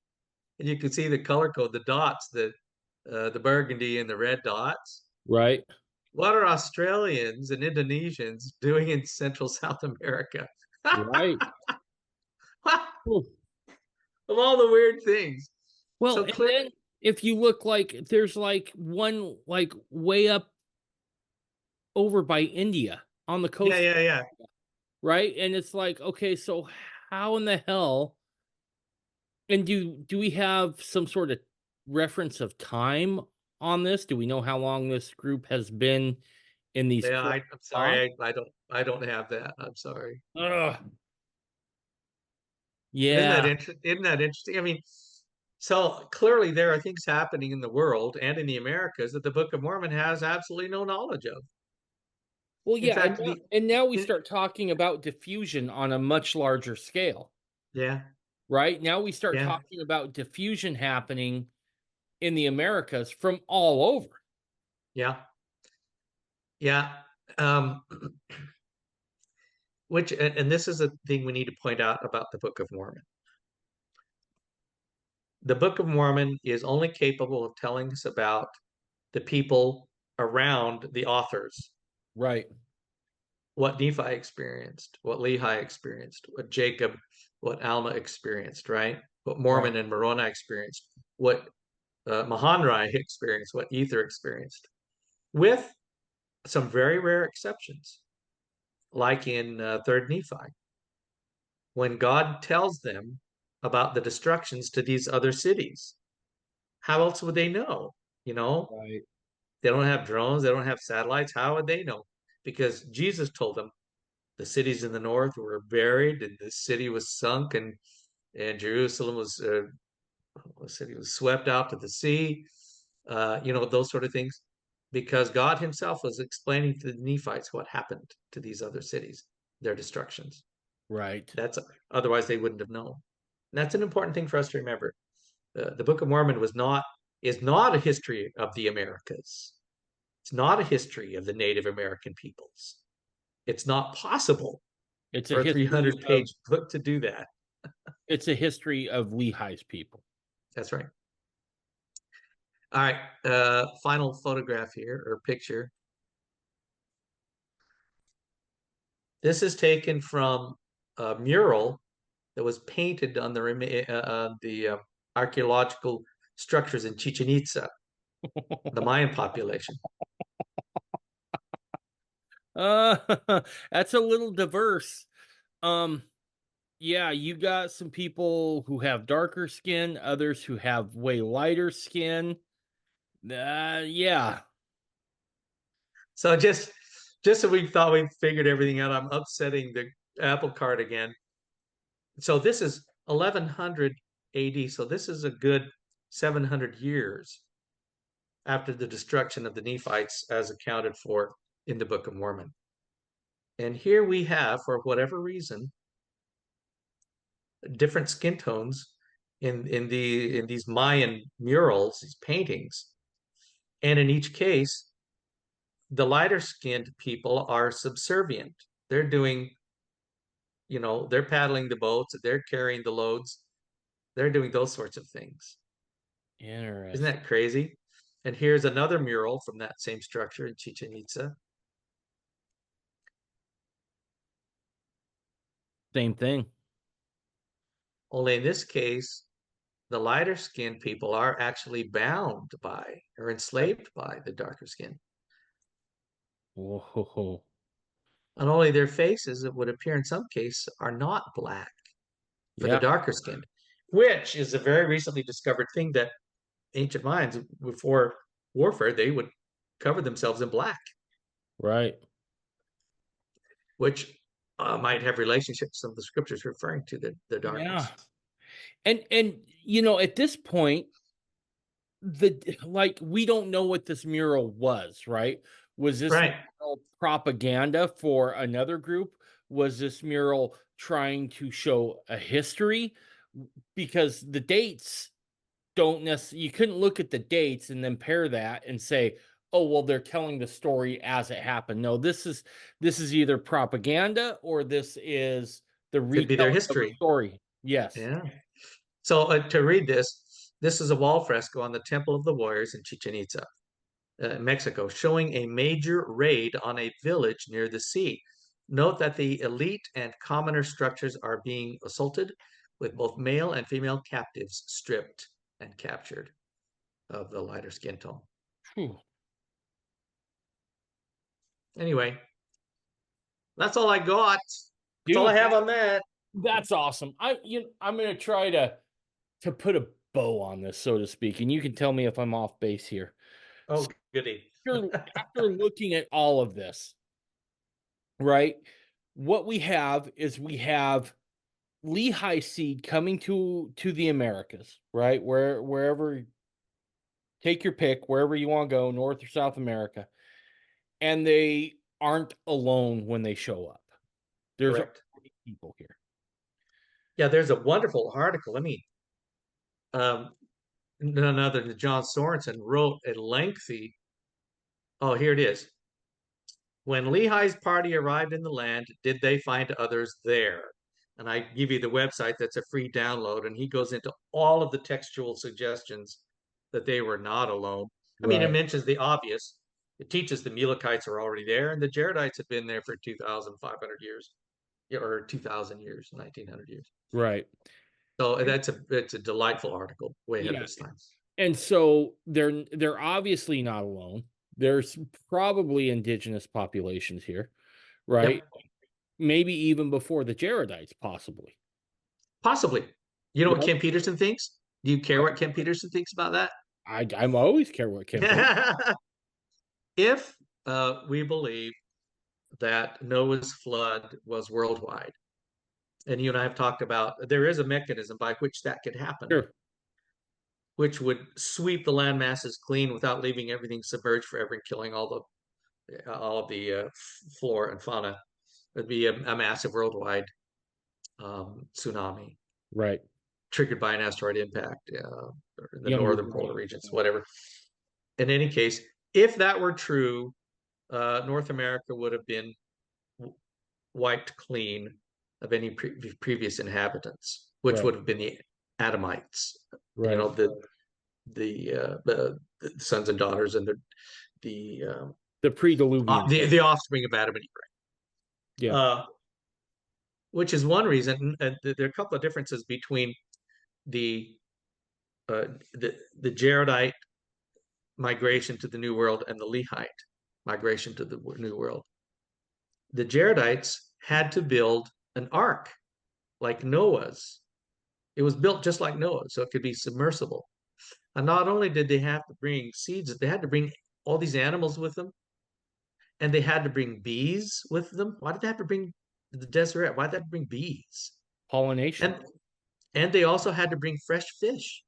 and you can see the color code, the dots, the burgundy and the red dots. Right. What are Australians and Indonesians doing in Central South America? Right. Cool. Of all the weird things. Well, So and clear. then if you look like there's like one like way up over by India on the Yeah, coast, yeah, yeah. right? And it's like, okay, so how in the hell and do we have some sort of reference of time on this? Do we know how long this group has been in these Yeah, four I'm spots? sorry. I don't have that. I'm sorry. Ugh. Isn't that Yeah. isn't that interesting? I mean, so clearly there are things happening in the world and in the Americas that the Book of Mormon has absolutely no knowledge of. Well, In yeah, fact, the and now we in, start talking about diffusion on a much larger scale, yeah, right? Now we start yeah, talking about diffusion happening in the Americas from all over. yeah, yeah. Um, and this is a thing we need to point out about the Book of Mormon. The Book of Mormon is only capable of telling us about the people around the authors, Right. what Nephi experienced, what Lehi experienced, what Jacob, what Alma experienced, right? What Right. Mormon and Moroni experienced, what Mahanrai experienced, what Ether experienced, with some very rare exceptions, like in Third Nephi, when God tells them about the destructions to these other cities. How else would they know? You know, Right. they don't have drones, they don't have satellites. How would they know? Because Jesus told them the cities in the north were buried, and the city was sunk, and Jerusalem was the city was swept out to the sea. Those sort of things. because God himself was explaining to the Nephites what happened to these other cities, their destructions. Right. That's otherwise they wouldn't have known. And that's an important thing for us to remember. The Book of Mormon is not a history of the Americas. It's not a history of the Native American peoples. It's not possible It's a for a history 300 of page book to do that. it's a history of Lehi's people. That's right. All right. Final photograph here or picture. This is taken from a mural that was painted on the archaeological structures in Chichen Itza, the Mayan population. Uh that's a little diverse. Um yeah, you got some people who have darker skin, others who have way lighter skin. Yeah. So just so we thought we figured everything out, I'm upsetting the apple cart again. So this is 1100 AD. So this is a good 700 years after the destruction of the Nephites, as accounted for in the Book of Mormon. And here we have, for whatever reason, different skin tones in these Mayan murals, these paintings. And in each case, the lighter skinned people are subservient. They're doing, they're paddling the boats, they're carrying the loads, they're doing those sorts of things. Isn't Interesting. that crazy? And here's another mural from that same structure in Chichen Itza. Same thing. Only in this case, the lighter skinned people are actually bound by or enslaved by the darker skin. Whoa. And only their faces, it would appear in some cases, are not black for the Yeah, darker skinned, which is a very recently discovered thing that ancient Mayans, before warfare, they would cover themselves in black, right. which might have relationship to some of the scriptures referring to the Yeah. darkness. And at this point, we don't know what this mural was, right? Was this Right. mural propaganda for another group? Was this mural trying to show a history? Because the dates don't necessarily, you couldn't look at the dates and then pair that and say, oh, well, they're telling the story as it happened. No, this is either propaganda or this is the Could be their retelling of a history. story. Yes. Yeah. So to read this is a wall fresco on the Temple of the Warriors in Chichen Itza, Mexico, showing a major raid on a village near the sea. Note that the elite and commoner structures are being assaulted, with both male and female captives stripped and captured of the lighter skin tone. Phew. Anyway, that's all I got. That's all I Dude, have on that. that's awesome. I'm gonna try to put a bow on this, so to speak, and you can tell me if I'm off base here. Oh, So goody. after looking at all of this, right? What we have Lehigh seed coming to the Americas, right? Wherever, take your pick, wherever you want to go, North or South America, and they aren't alone when they show up. There's Correct. people here. Yeah, there's a wonderful article. Um, none other than John Sorensen wrote a lengthy. Oh, here it is. When Lehi's party arrived in the land, did they find others there? And I give you the website that's a free download, and he goes into all of the textual suggestions that they were not alone. I mean, it Right, mentions the obvious. It teaches the Mulekites are already there, and the Jaredites had been there for 2,500 years, or 2,000 years, 1,900 years. right. So it's a delightful article, way ahead of Yeah. its time. And so they're obviously not alone. There's probably indigenous populations here, right? Yep, Maybe even before the Jaredites, possibly. possibly. You know what Right? Ken Peterson thinks? Do you care what Ken Peterson thinks about that? I'm always care what Kim thinks. If we believe that Noah's flood was worldwide, and you and I have talked about there is a mechanism by which that could happen. Sure. which would sweep the land masses clean without leaving everything submerged forever and killing all of the flora and fauna. It'd be a massive worldwide tsunami Right. triggered by an asteroid impact or in the Younger northern polar regions, whatever. In any case, if that were true, North America would have been wiped clean of any previous inhabitants, which right. would have been the Adamites, you Right. know, the sons and daughters and the The pre-diluvian flood. the offspring of Adam and Eve, Yeah. right? Which is one reason. There are a couple of differences between the the Jaredite migration to the New World and the Lehite migration to the New World. The Jaredites had to build an ark like Noah's. It was built just like Noah, so it could be submersible. And not only did they have to bring seeds, they had to bring all these animals with them, and they had to bring bees with them. Why did they have to bring the desert? Why did they have to bring bees? Pollination. And and they also had to bring fresh fish,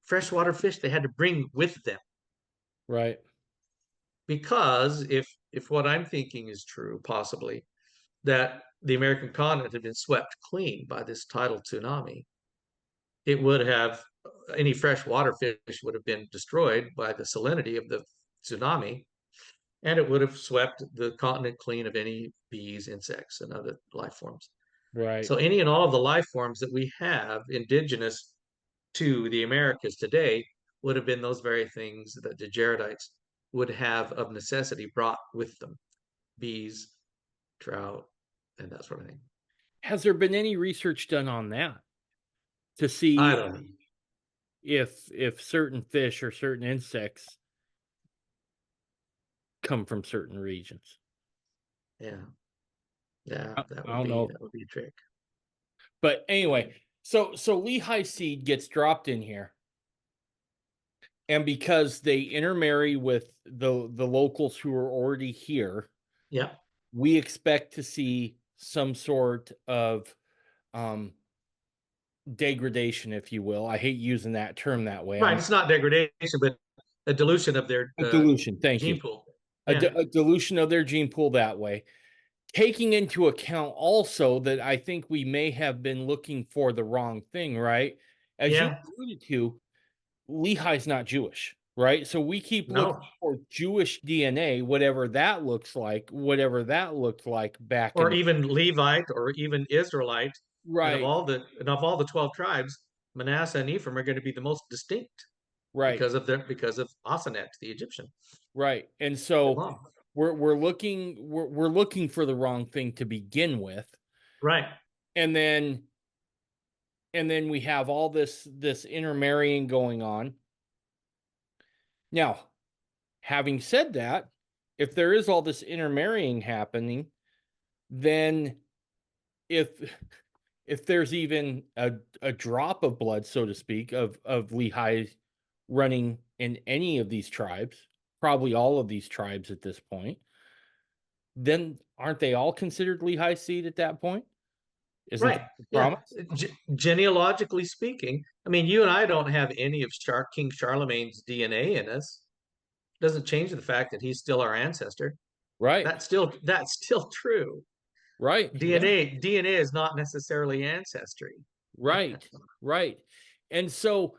freshwater fish. They had to bring with them Right. because if what I'm thinking is true, possibly that the American continent had been swept clean by this tidal tsunami, it would have any freshwater fish would have been destroyed by the salinity of the tsunami, and it would have swept the continent clean of any bees, insects, and other life forms. Right. So any and all of the life forms that we have indigenous to the Americas today would have been those very things that the Jaredites would have of necessity brought with them: bees, trout, and that sort of thing. Has there been any research done on that to I see don't know. if certain fish or certain insects come from certain regions? Yeah, yeah, I don't know. that would be a trick. But anyway, so Lehigh seed gets dropped in here, and because they intermarry with the locals who are already here, Yeah, we expect to see some sort of um degradation, if you will. I hate using that term that way. right. I'm It's not degradation, but a dilution of their a dilution. Thank you. gene pool. Yeah, A dilution of their gene pool that way. Taking into account also that I think we may have been looking for the wrong thing, right? As you yeah. alluded to, Lehi's not Jewish, right? So we keep looking No, for Jewish DNA, whatever that looked like back or in even Levite, or even Israelite, right, and of all the 12 tribes, Manasseh and Ephraim are going to be the most distinct right, because of Asenet, the Egyptian, right. And their so mom. we're looking for the wrong thing to begin with. Right. And then we have all this intermarrying going on. Now, having said that, if there is all this intermarrying happening, then if if there's even a drop of blood, so to speak, of Lehi running in any of these tribes, probably all of these tribes at this point, then aren't they all considered Lehi seed at that point? Isn't Right. that the Yeah. promise? Genealogically speaking, I mean, you and I don't have any of King Charlemagne's DNA in us. Doesn't change the fact that he's still our ancestor. Right. That's still true. Right. Yeah. DNA is not necessarily ancestry. Right. Right. And so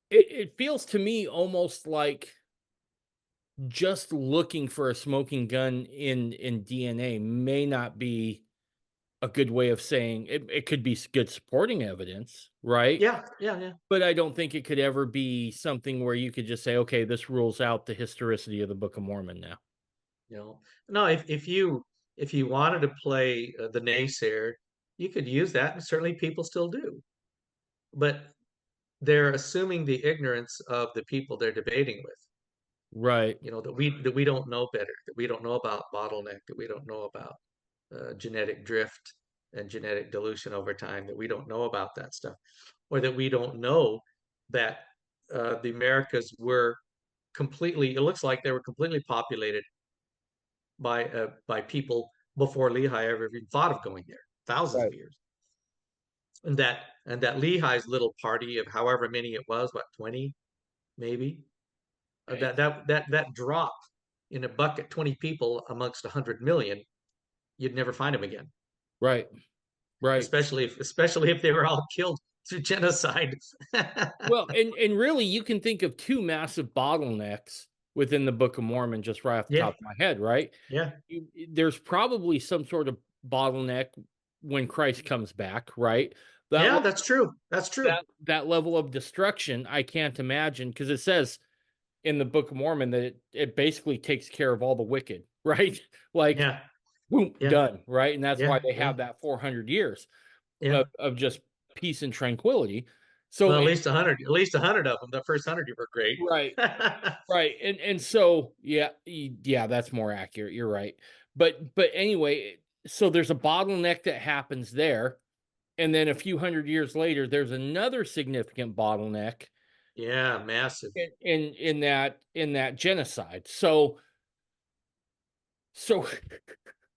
it feels to me almost like just looking for a smoking gun in DNA may not be a good way of saying it could be good supporting evidence, right? Yeah, yeah, yeah. But I don't think it could ever be something where you could just say, okay, this rules out the historicity of the Book of Mormon now. You know, no, if you wanted to play the naysayer, you could use that, and certainly people still do. But they're assuming the ignorance of the people they're debating with. Right, You know, that we don't know better, that we don't know about bottleneck, that we don't know about genetic drift and genetic dilution over time, that we don't know about that stuff, or that we don't know that the Americas were completely. It looks like they were completely populated by people before Lehi ever even thought of going there, thousands of right, years, and that And that Lehi's little party of however many it was, what, 20 maybe, Okay. that drop in a bucket, 20 people amongst 100 million, you'd never find them again. Right. Right. Especially if they were all killed through genocide. Well, and really, you can think of two massive bottlenecks within the Book of Mormon just right off the Yeah, top of my head, right? yeah, There's probably some sort of bottleneck when Christ comes back, right? That yeah. le- That's true. That's true. that level of destruction, I can't imagine because it says in the Book of Mormon that it basically takes care of all the wicked, right? Like, Yeah, boom, yeah, done, right? And that's why yeah, they yeah, have that 400 years yeah. of just peace and tranquility. So, Well, at least 100 of them. The first 100 were great. right, right, and so yeah, yeah, that's more accurate. You're right, but anyway, so there's a bottleneck that happens there, and then a few hundred years later, there's another significant bottleneck Yeah, massive. in that genocide. So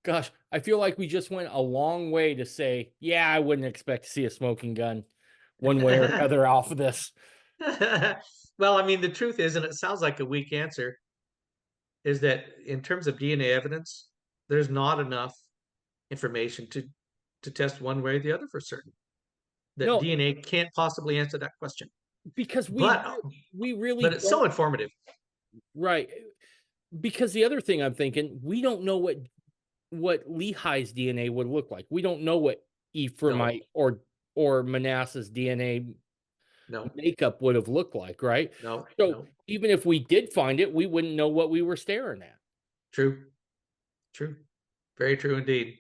gosh, I feel like we just went a long way to say, yeah, I wouldn't expect to see a smoking gun one way or another off of this. Well, I mean, the truth is, and it sounds like a weak answer, is that in terms of DNA evidence, there's not enough information to test one way or the other for certain. That No, DNA can't possibly answer that question. because But we really but it's so don't, informative. right? Because the other thing I'm thinking, we don't know what Lehi's DNA would look like. We don't know what No, Ephraimite or Manasseh's DNA no, makeup would have looked like, right? no, So no. even if we did find it, we wouldn't know what we were staring at. True, true, very true indeed.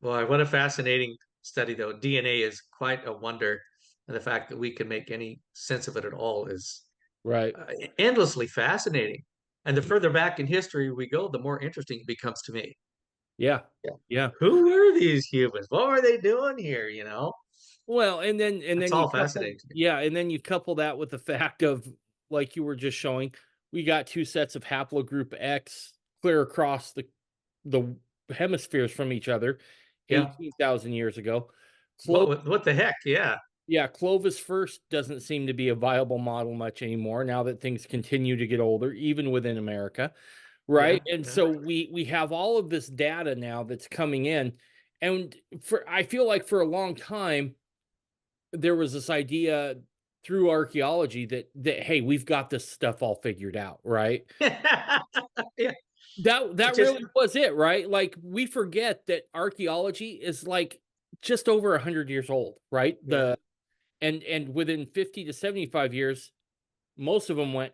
Boy, what a fascinating study, though. DNA is quite a wonder, and the fact that we can make any sense of it at all is Right. uh, endlessly fascinating. And the further back in history we go, the more interesting it becomes to me. Yeah. Yeah. Yeah. Who were these humans? What were they doing here? Well, and It's then you all couple fascinating to me. yeah, and then you couple that with the fact of like you were just showing, we got two sets of haplogroup X clear across the hemispheres from each other Yeah. 18,000 years ago. Clo What the heck? Yeah. yeah, Clovis first doesn't seem to be a viable model much anymore now that things continue to get older, even within America, right? Yeah. And Yeah. so we have all of this data now that's coming in, and for I feel like for a long time there was this idea through archaeology that hey, we've got this stuff all figured out, right? Yeah. That It's just really was it, right? Like we forget that archaeology is like just over 100 years old, right? yeah. And within 50 to 75 years, most of them went,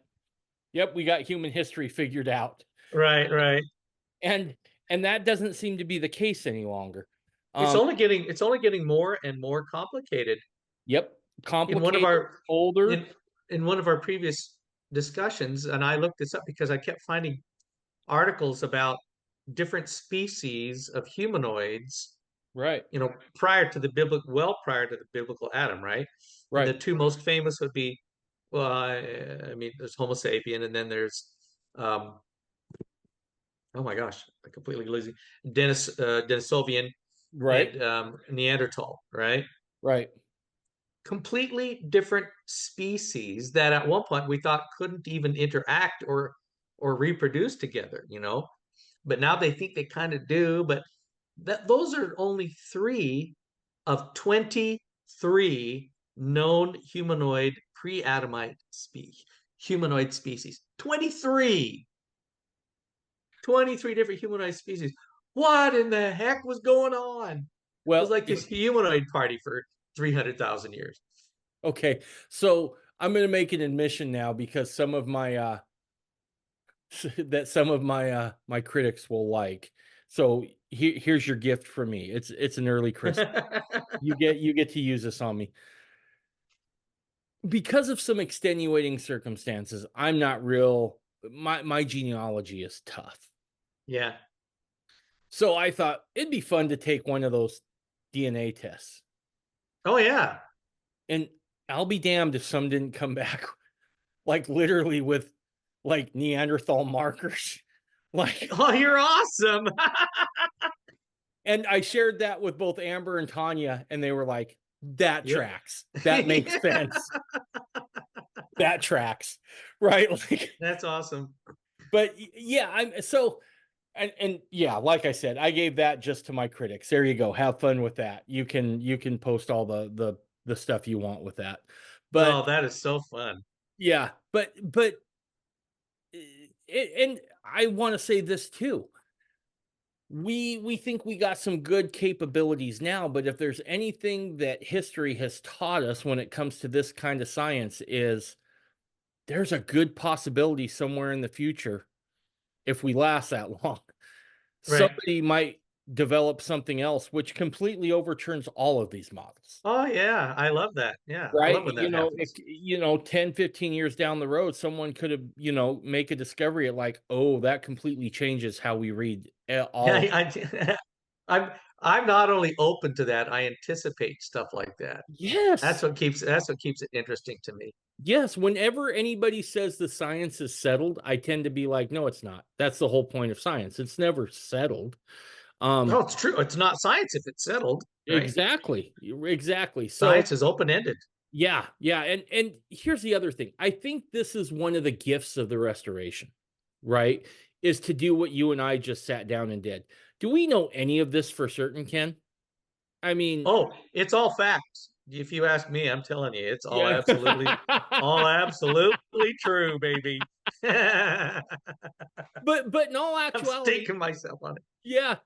"Yep, we got human history figured out." Right, right. And and that doesn't seem to be the case any longer. It's Um, only getting it's only getting more and more complicated. yep, In one of complicated, our older, in in one of our previous discussions, and I looked this up because I kept finding articles about different species of humanoids, right, prior to the biblical Adam, right? And the right, two most famous would be, well, I mean, there's Homo sapien, and then there's, um, oh my gosh, I completely losing Denisovian right, and Neanderthal, right? right. Completely different species that at one point we thought couldn't even interact or reproduce together. But now they think they kind of do. But those are only three of 23 known humanoid species. 23 different humanoid species. What in the heck was going on? It was Well, like this humanoid party for 300,000 years. okay. So I'm going to make an admission now because some of my critics will like. So here's your gift for me. It's an early Christmas. You get to use this on me. Because of some extenuating circumstances, I'm not real my genealogy is tough. Yeah. So I thought it'd be fun to take one of those DNA tests. Oh yeah. And I'll be damned if some didn't come back like literally with like Neanderthal markers. Like, Oh, you're awesome. and I shared that with both Amber and Tanya, and they were like, That Yep. tracks. That makes sense. That tracks. Right? Like, That's awesome. but yeah, I'm so and yeah, like I said, I gave that just to my critics. There you go. Have fun with that. You can post all the stuff you want with that. But Oh, that is so fun. yeah, but and I want to say this too. We think we got some good capabilities now, but if there's anything that history has taught us when it comes to this kind of science is there's a good possibility somewhere in the future, if we last that long, Right. somebody might develop something else which completely overturns all of these models. Oh yeah, I love that. Yeah, I Right? love when that It, happens. 10, 15 years down the road, someone could have, make a discovery at like, oh, that completely changes how we read Yeah, all of. I'm I'm not only open to that, I anticipate stuff like that. Yes. That's what keeps it interesting to me. Yes. Whenever anybody says the science is settled, I tend to be like, no, it's not. That's the whole point of science. It's never settled. No, Um, it's true. It's not science if it's settled, right? exactly. Exactly. So Science is open-ended. yeah, yeah, and here's the other thing. I think this is one of the gifts of the restoration, right? Is to do what you and I just sat down and did. Do we know any of this for certain, Ken? I mean, Oh, it's all facts. If you ask me, I'm telling you, it's yeah. all absolutely true, baby. I'm But in all actuality, staking myself on it. yeah,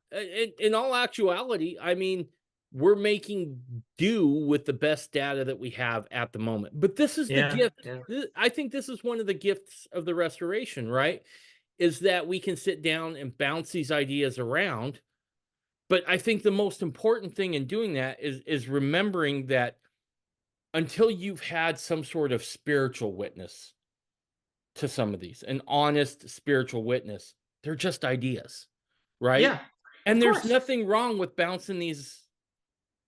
in all actuality, I mean, we're making do with the best data that we have at the moment. But this is the Yeah, gift. yeah, I think this is one of the gifts of the restoration, right? Is that we can sit down and bounce these ideas around. But I think the most important thing in doing that is remembering that until you've had some sort of spiritual witness to some of these, an honest spiritual witness, they're just ideas, right? yeah. Of And there's course. nothing wrong with bouncing these.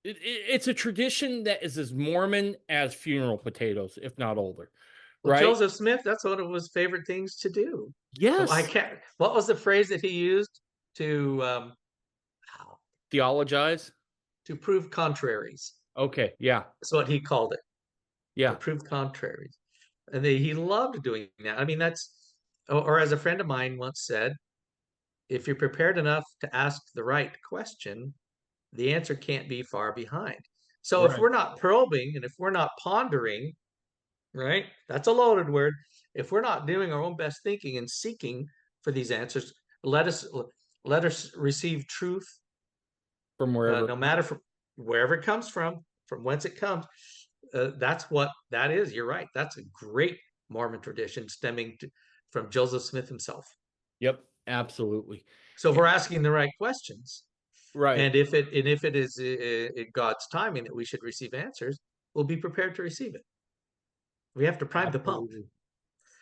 It's a tradition that is as Mormon as funeral potatoes, if not older, Well, right? Joseph Smith, that's one of his favorite things to do. I Yes, can't. What was the phrase that he used to theologize. to prove contraries? Okay, yeah, That's what he called it, to yeah, prove contraries. And he loved doing that. I mean, or as a friend of mine once said, if you're prepared enough to ask the right question, the answer can't be far behind. So if right. we're not probing and if we're not pondering, right? That's a loaded word. If we're not doing our own best thinking and seeking for these answers, let us let us receive truth, From wherever. no matter from wherever it comes from whence it comes. That's what that is. You're right. That's a great Mormon tradition from Joseph Smith himself. Yep, absolutely. So if And we're asking the right questions, right, and if it is God's timing that we should receive answers, we'll be prepared to receive it. We have to prime the pump. absolutely,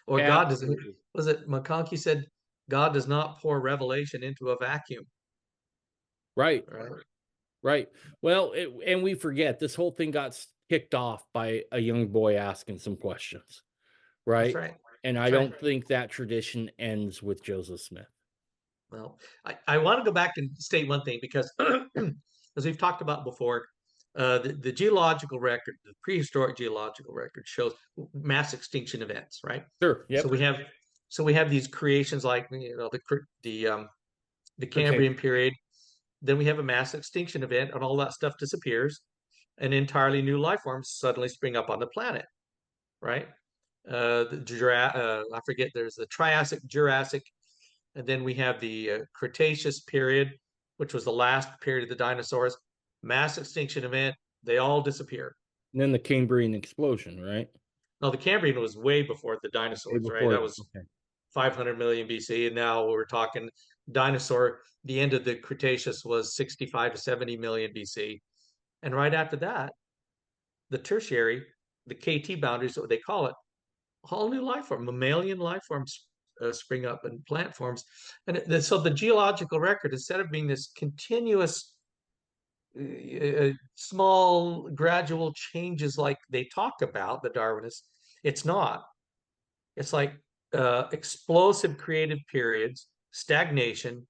Or God doesn't. absolutely. Was it McConkie said, God does not pour revelation into a vacuum, Right, right? right. Well, and we forget this whole thing got kicked off by a young boy asking some questions, That's right? right. And I That's right. don't think that tradition ends with Joseph Smith. Well, I want to go back and state one thing because, as we've talked about before, the geological record, the prehistoric geological record, shows mass extinction events, right? Sure. So Yep. we have these creations like the Okay. Cambrian period. Then we have a mass extinction event, and all that stuff disappears, and entirely new life forms suddenly spring up on the planet, right? I forget. There's the Triassic, Jurassic, and then we have the Cretaceous period, which was the last period of the dinosaurs. Mass extinction event. They all disappear. And then the Cambrian explosion, right? Now the Cambrian was way before the Way dinosaurs, right? before That that. was Okay. 500 million BC, and now we're talking dinosaur. The end of the Cretaceous was 65 to 70 million BC, and right after that, the tertiary, the KT boundaries, what they call it, whole new life form, mammalian life forms spring up and plant forms. And so the geological record, instead of being this continuous, small, gradual changes like they talk about, the Darwinists, it's not. It's like explosive creative periods, stagnation,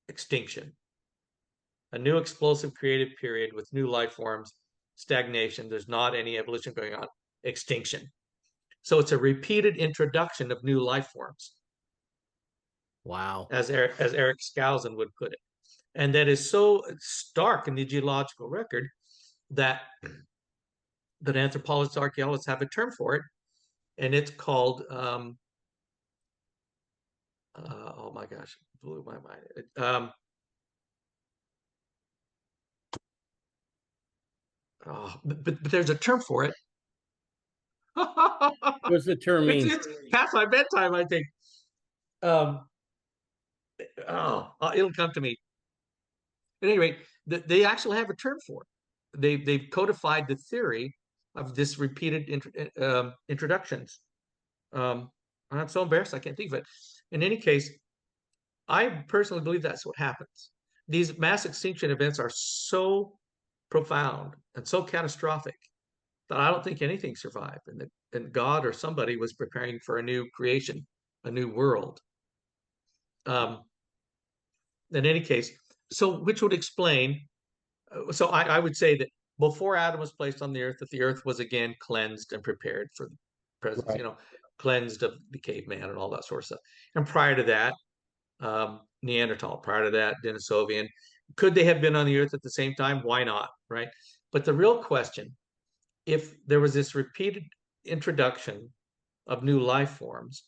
extinction, a new explosive creative period with new life forms, stagnation. There's not any evolution going on. Extinction. So it's a repeated introduction of new life forms, Wow. as Eric Skousen would put it. And that is so stark in the geological record that anthropologists, archaeologists have a term for it, and it's called oh my gosh, it blew my mind. But there's a term for it. What's the term mean? It's past my bedtime, I think. Um, it'll come to me. At any rate, they actually have a term for it. They've codified the theory of this repeated introductions. I'm so embarrassed I can't think of it. In any case, I personally believe that's what happens. These mass extinction events are so profound and so catastrophic that I don't think anything survived, and God or somebody was preparing for a new creation, a new world. Um, in any case, so which would explain. So I would say that before Adam was placed on the earth, that the earth was again cleansed and prepared for the presence, Right. cleansed of the caveman and all that sort of stuff. And prior to that, Neanderthal. Prior to that, Denisovian. Could they have been on the earth at the same time? Why not? Right. But the real question, if there was this repeated introduction of new life forms,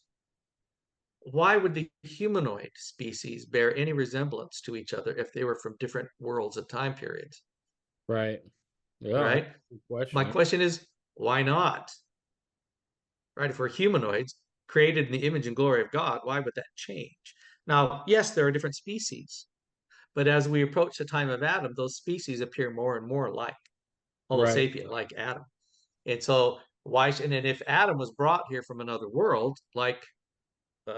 why would the humanoid species bear any resemblance to each other if they were from different worlds and time periods? Right. Yeah. Right? Good My question. question is, why not? Right? If we're humanoids created in the image and glory of God, why would that change? Now, yes, there are different species, but as we approach the time of Adam, those species appear more and more like Homo Right. sapien, like Adam. And so, why? And then, if Adam was brought here from another world, like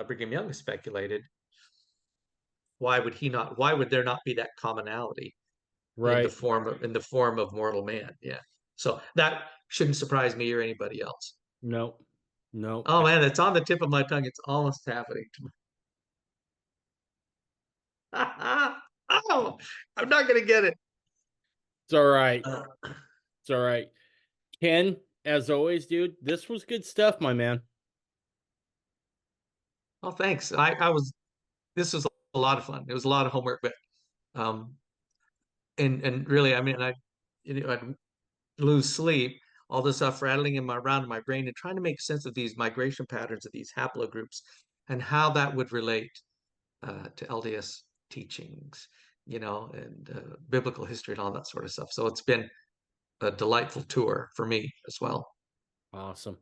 Brigham Young has speculated, why would he not? Why would there not be that commonality in the Right. form of mortal man? Yeah. So that shouldn't surprise me or anybody else. No. No. Oh man, it's on the tip of my tongue. It's almost happening to me. Oh, I'm not gonna get it. It's all right. Uh, It's all right. Ken, as always, dude, this was good stuff, my man. oh, thanks. I was. This was a lot of fun. It was a lot of homework, but um, and really, I mean, I'd lose sleep, all this stuff rattling in my around in my brain, and trying to make sense of these migration patterns of these haplogroups and how that would relate to LDS teachings, and biblical history and all that sort of stuff. So it's been a delightful tour for me as well. Awesome.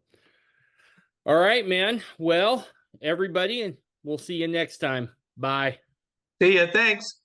All right, man. Well, everybody, and we'll see you next time. Bye. See ya. Thanks.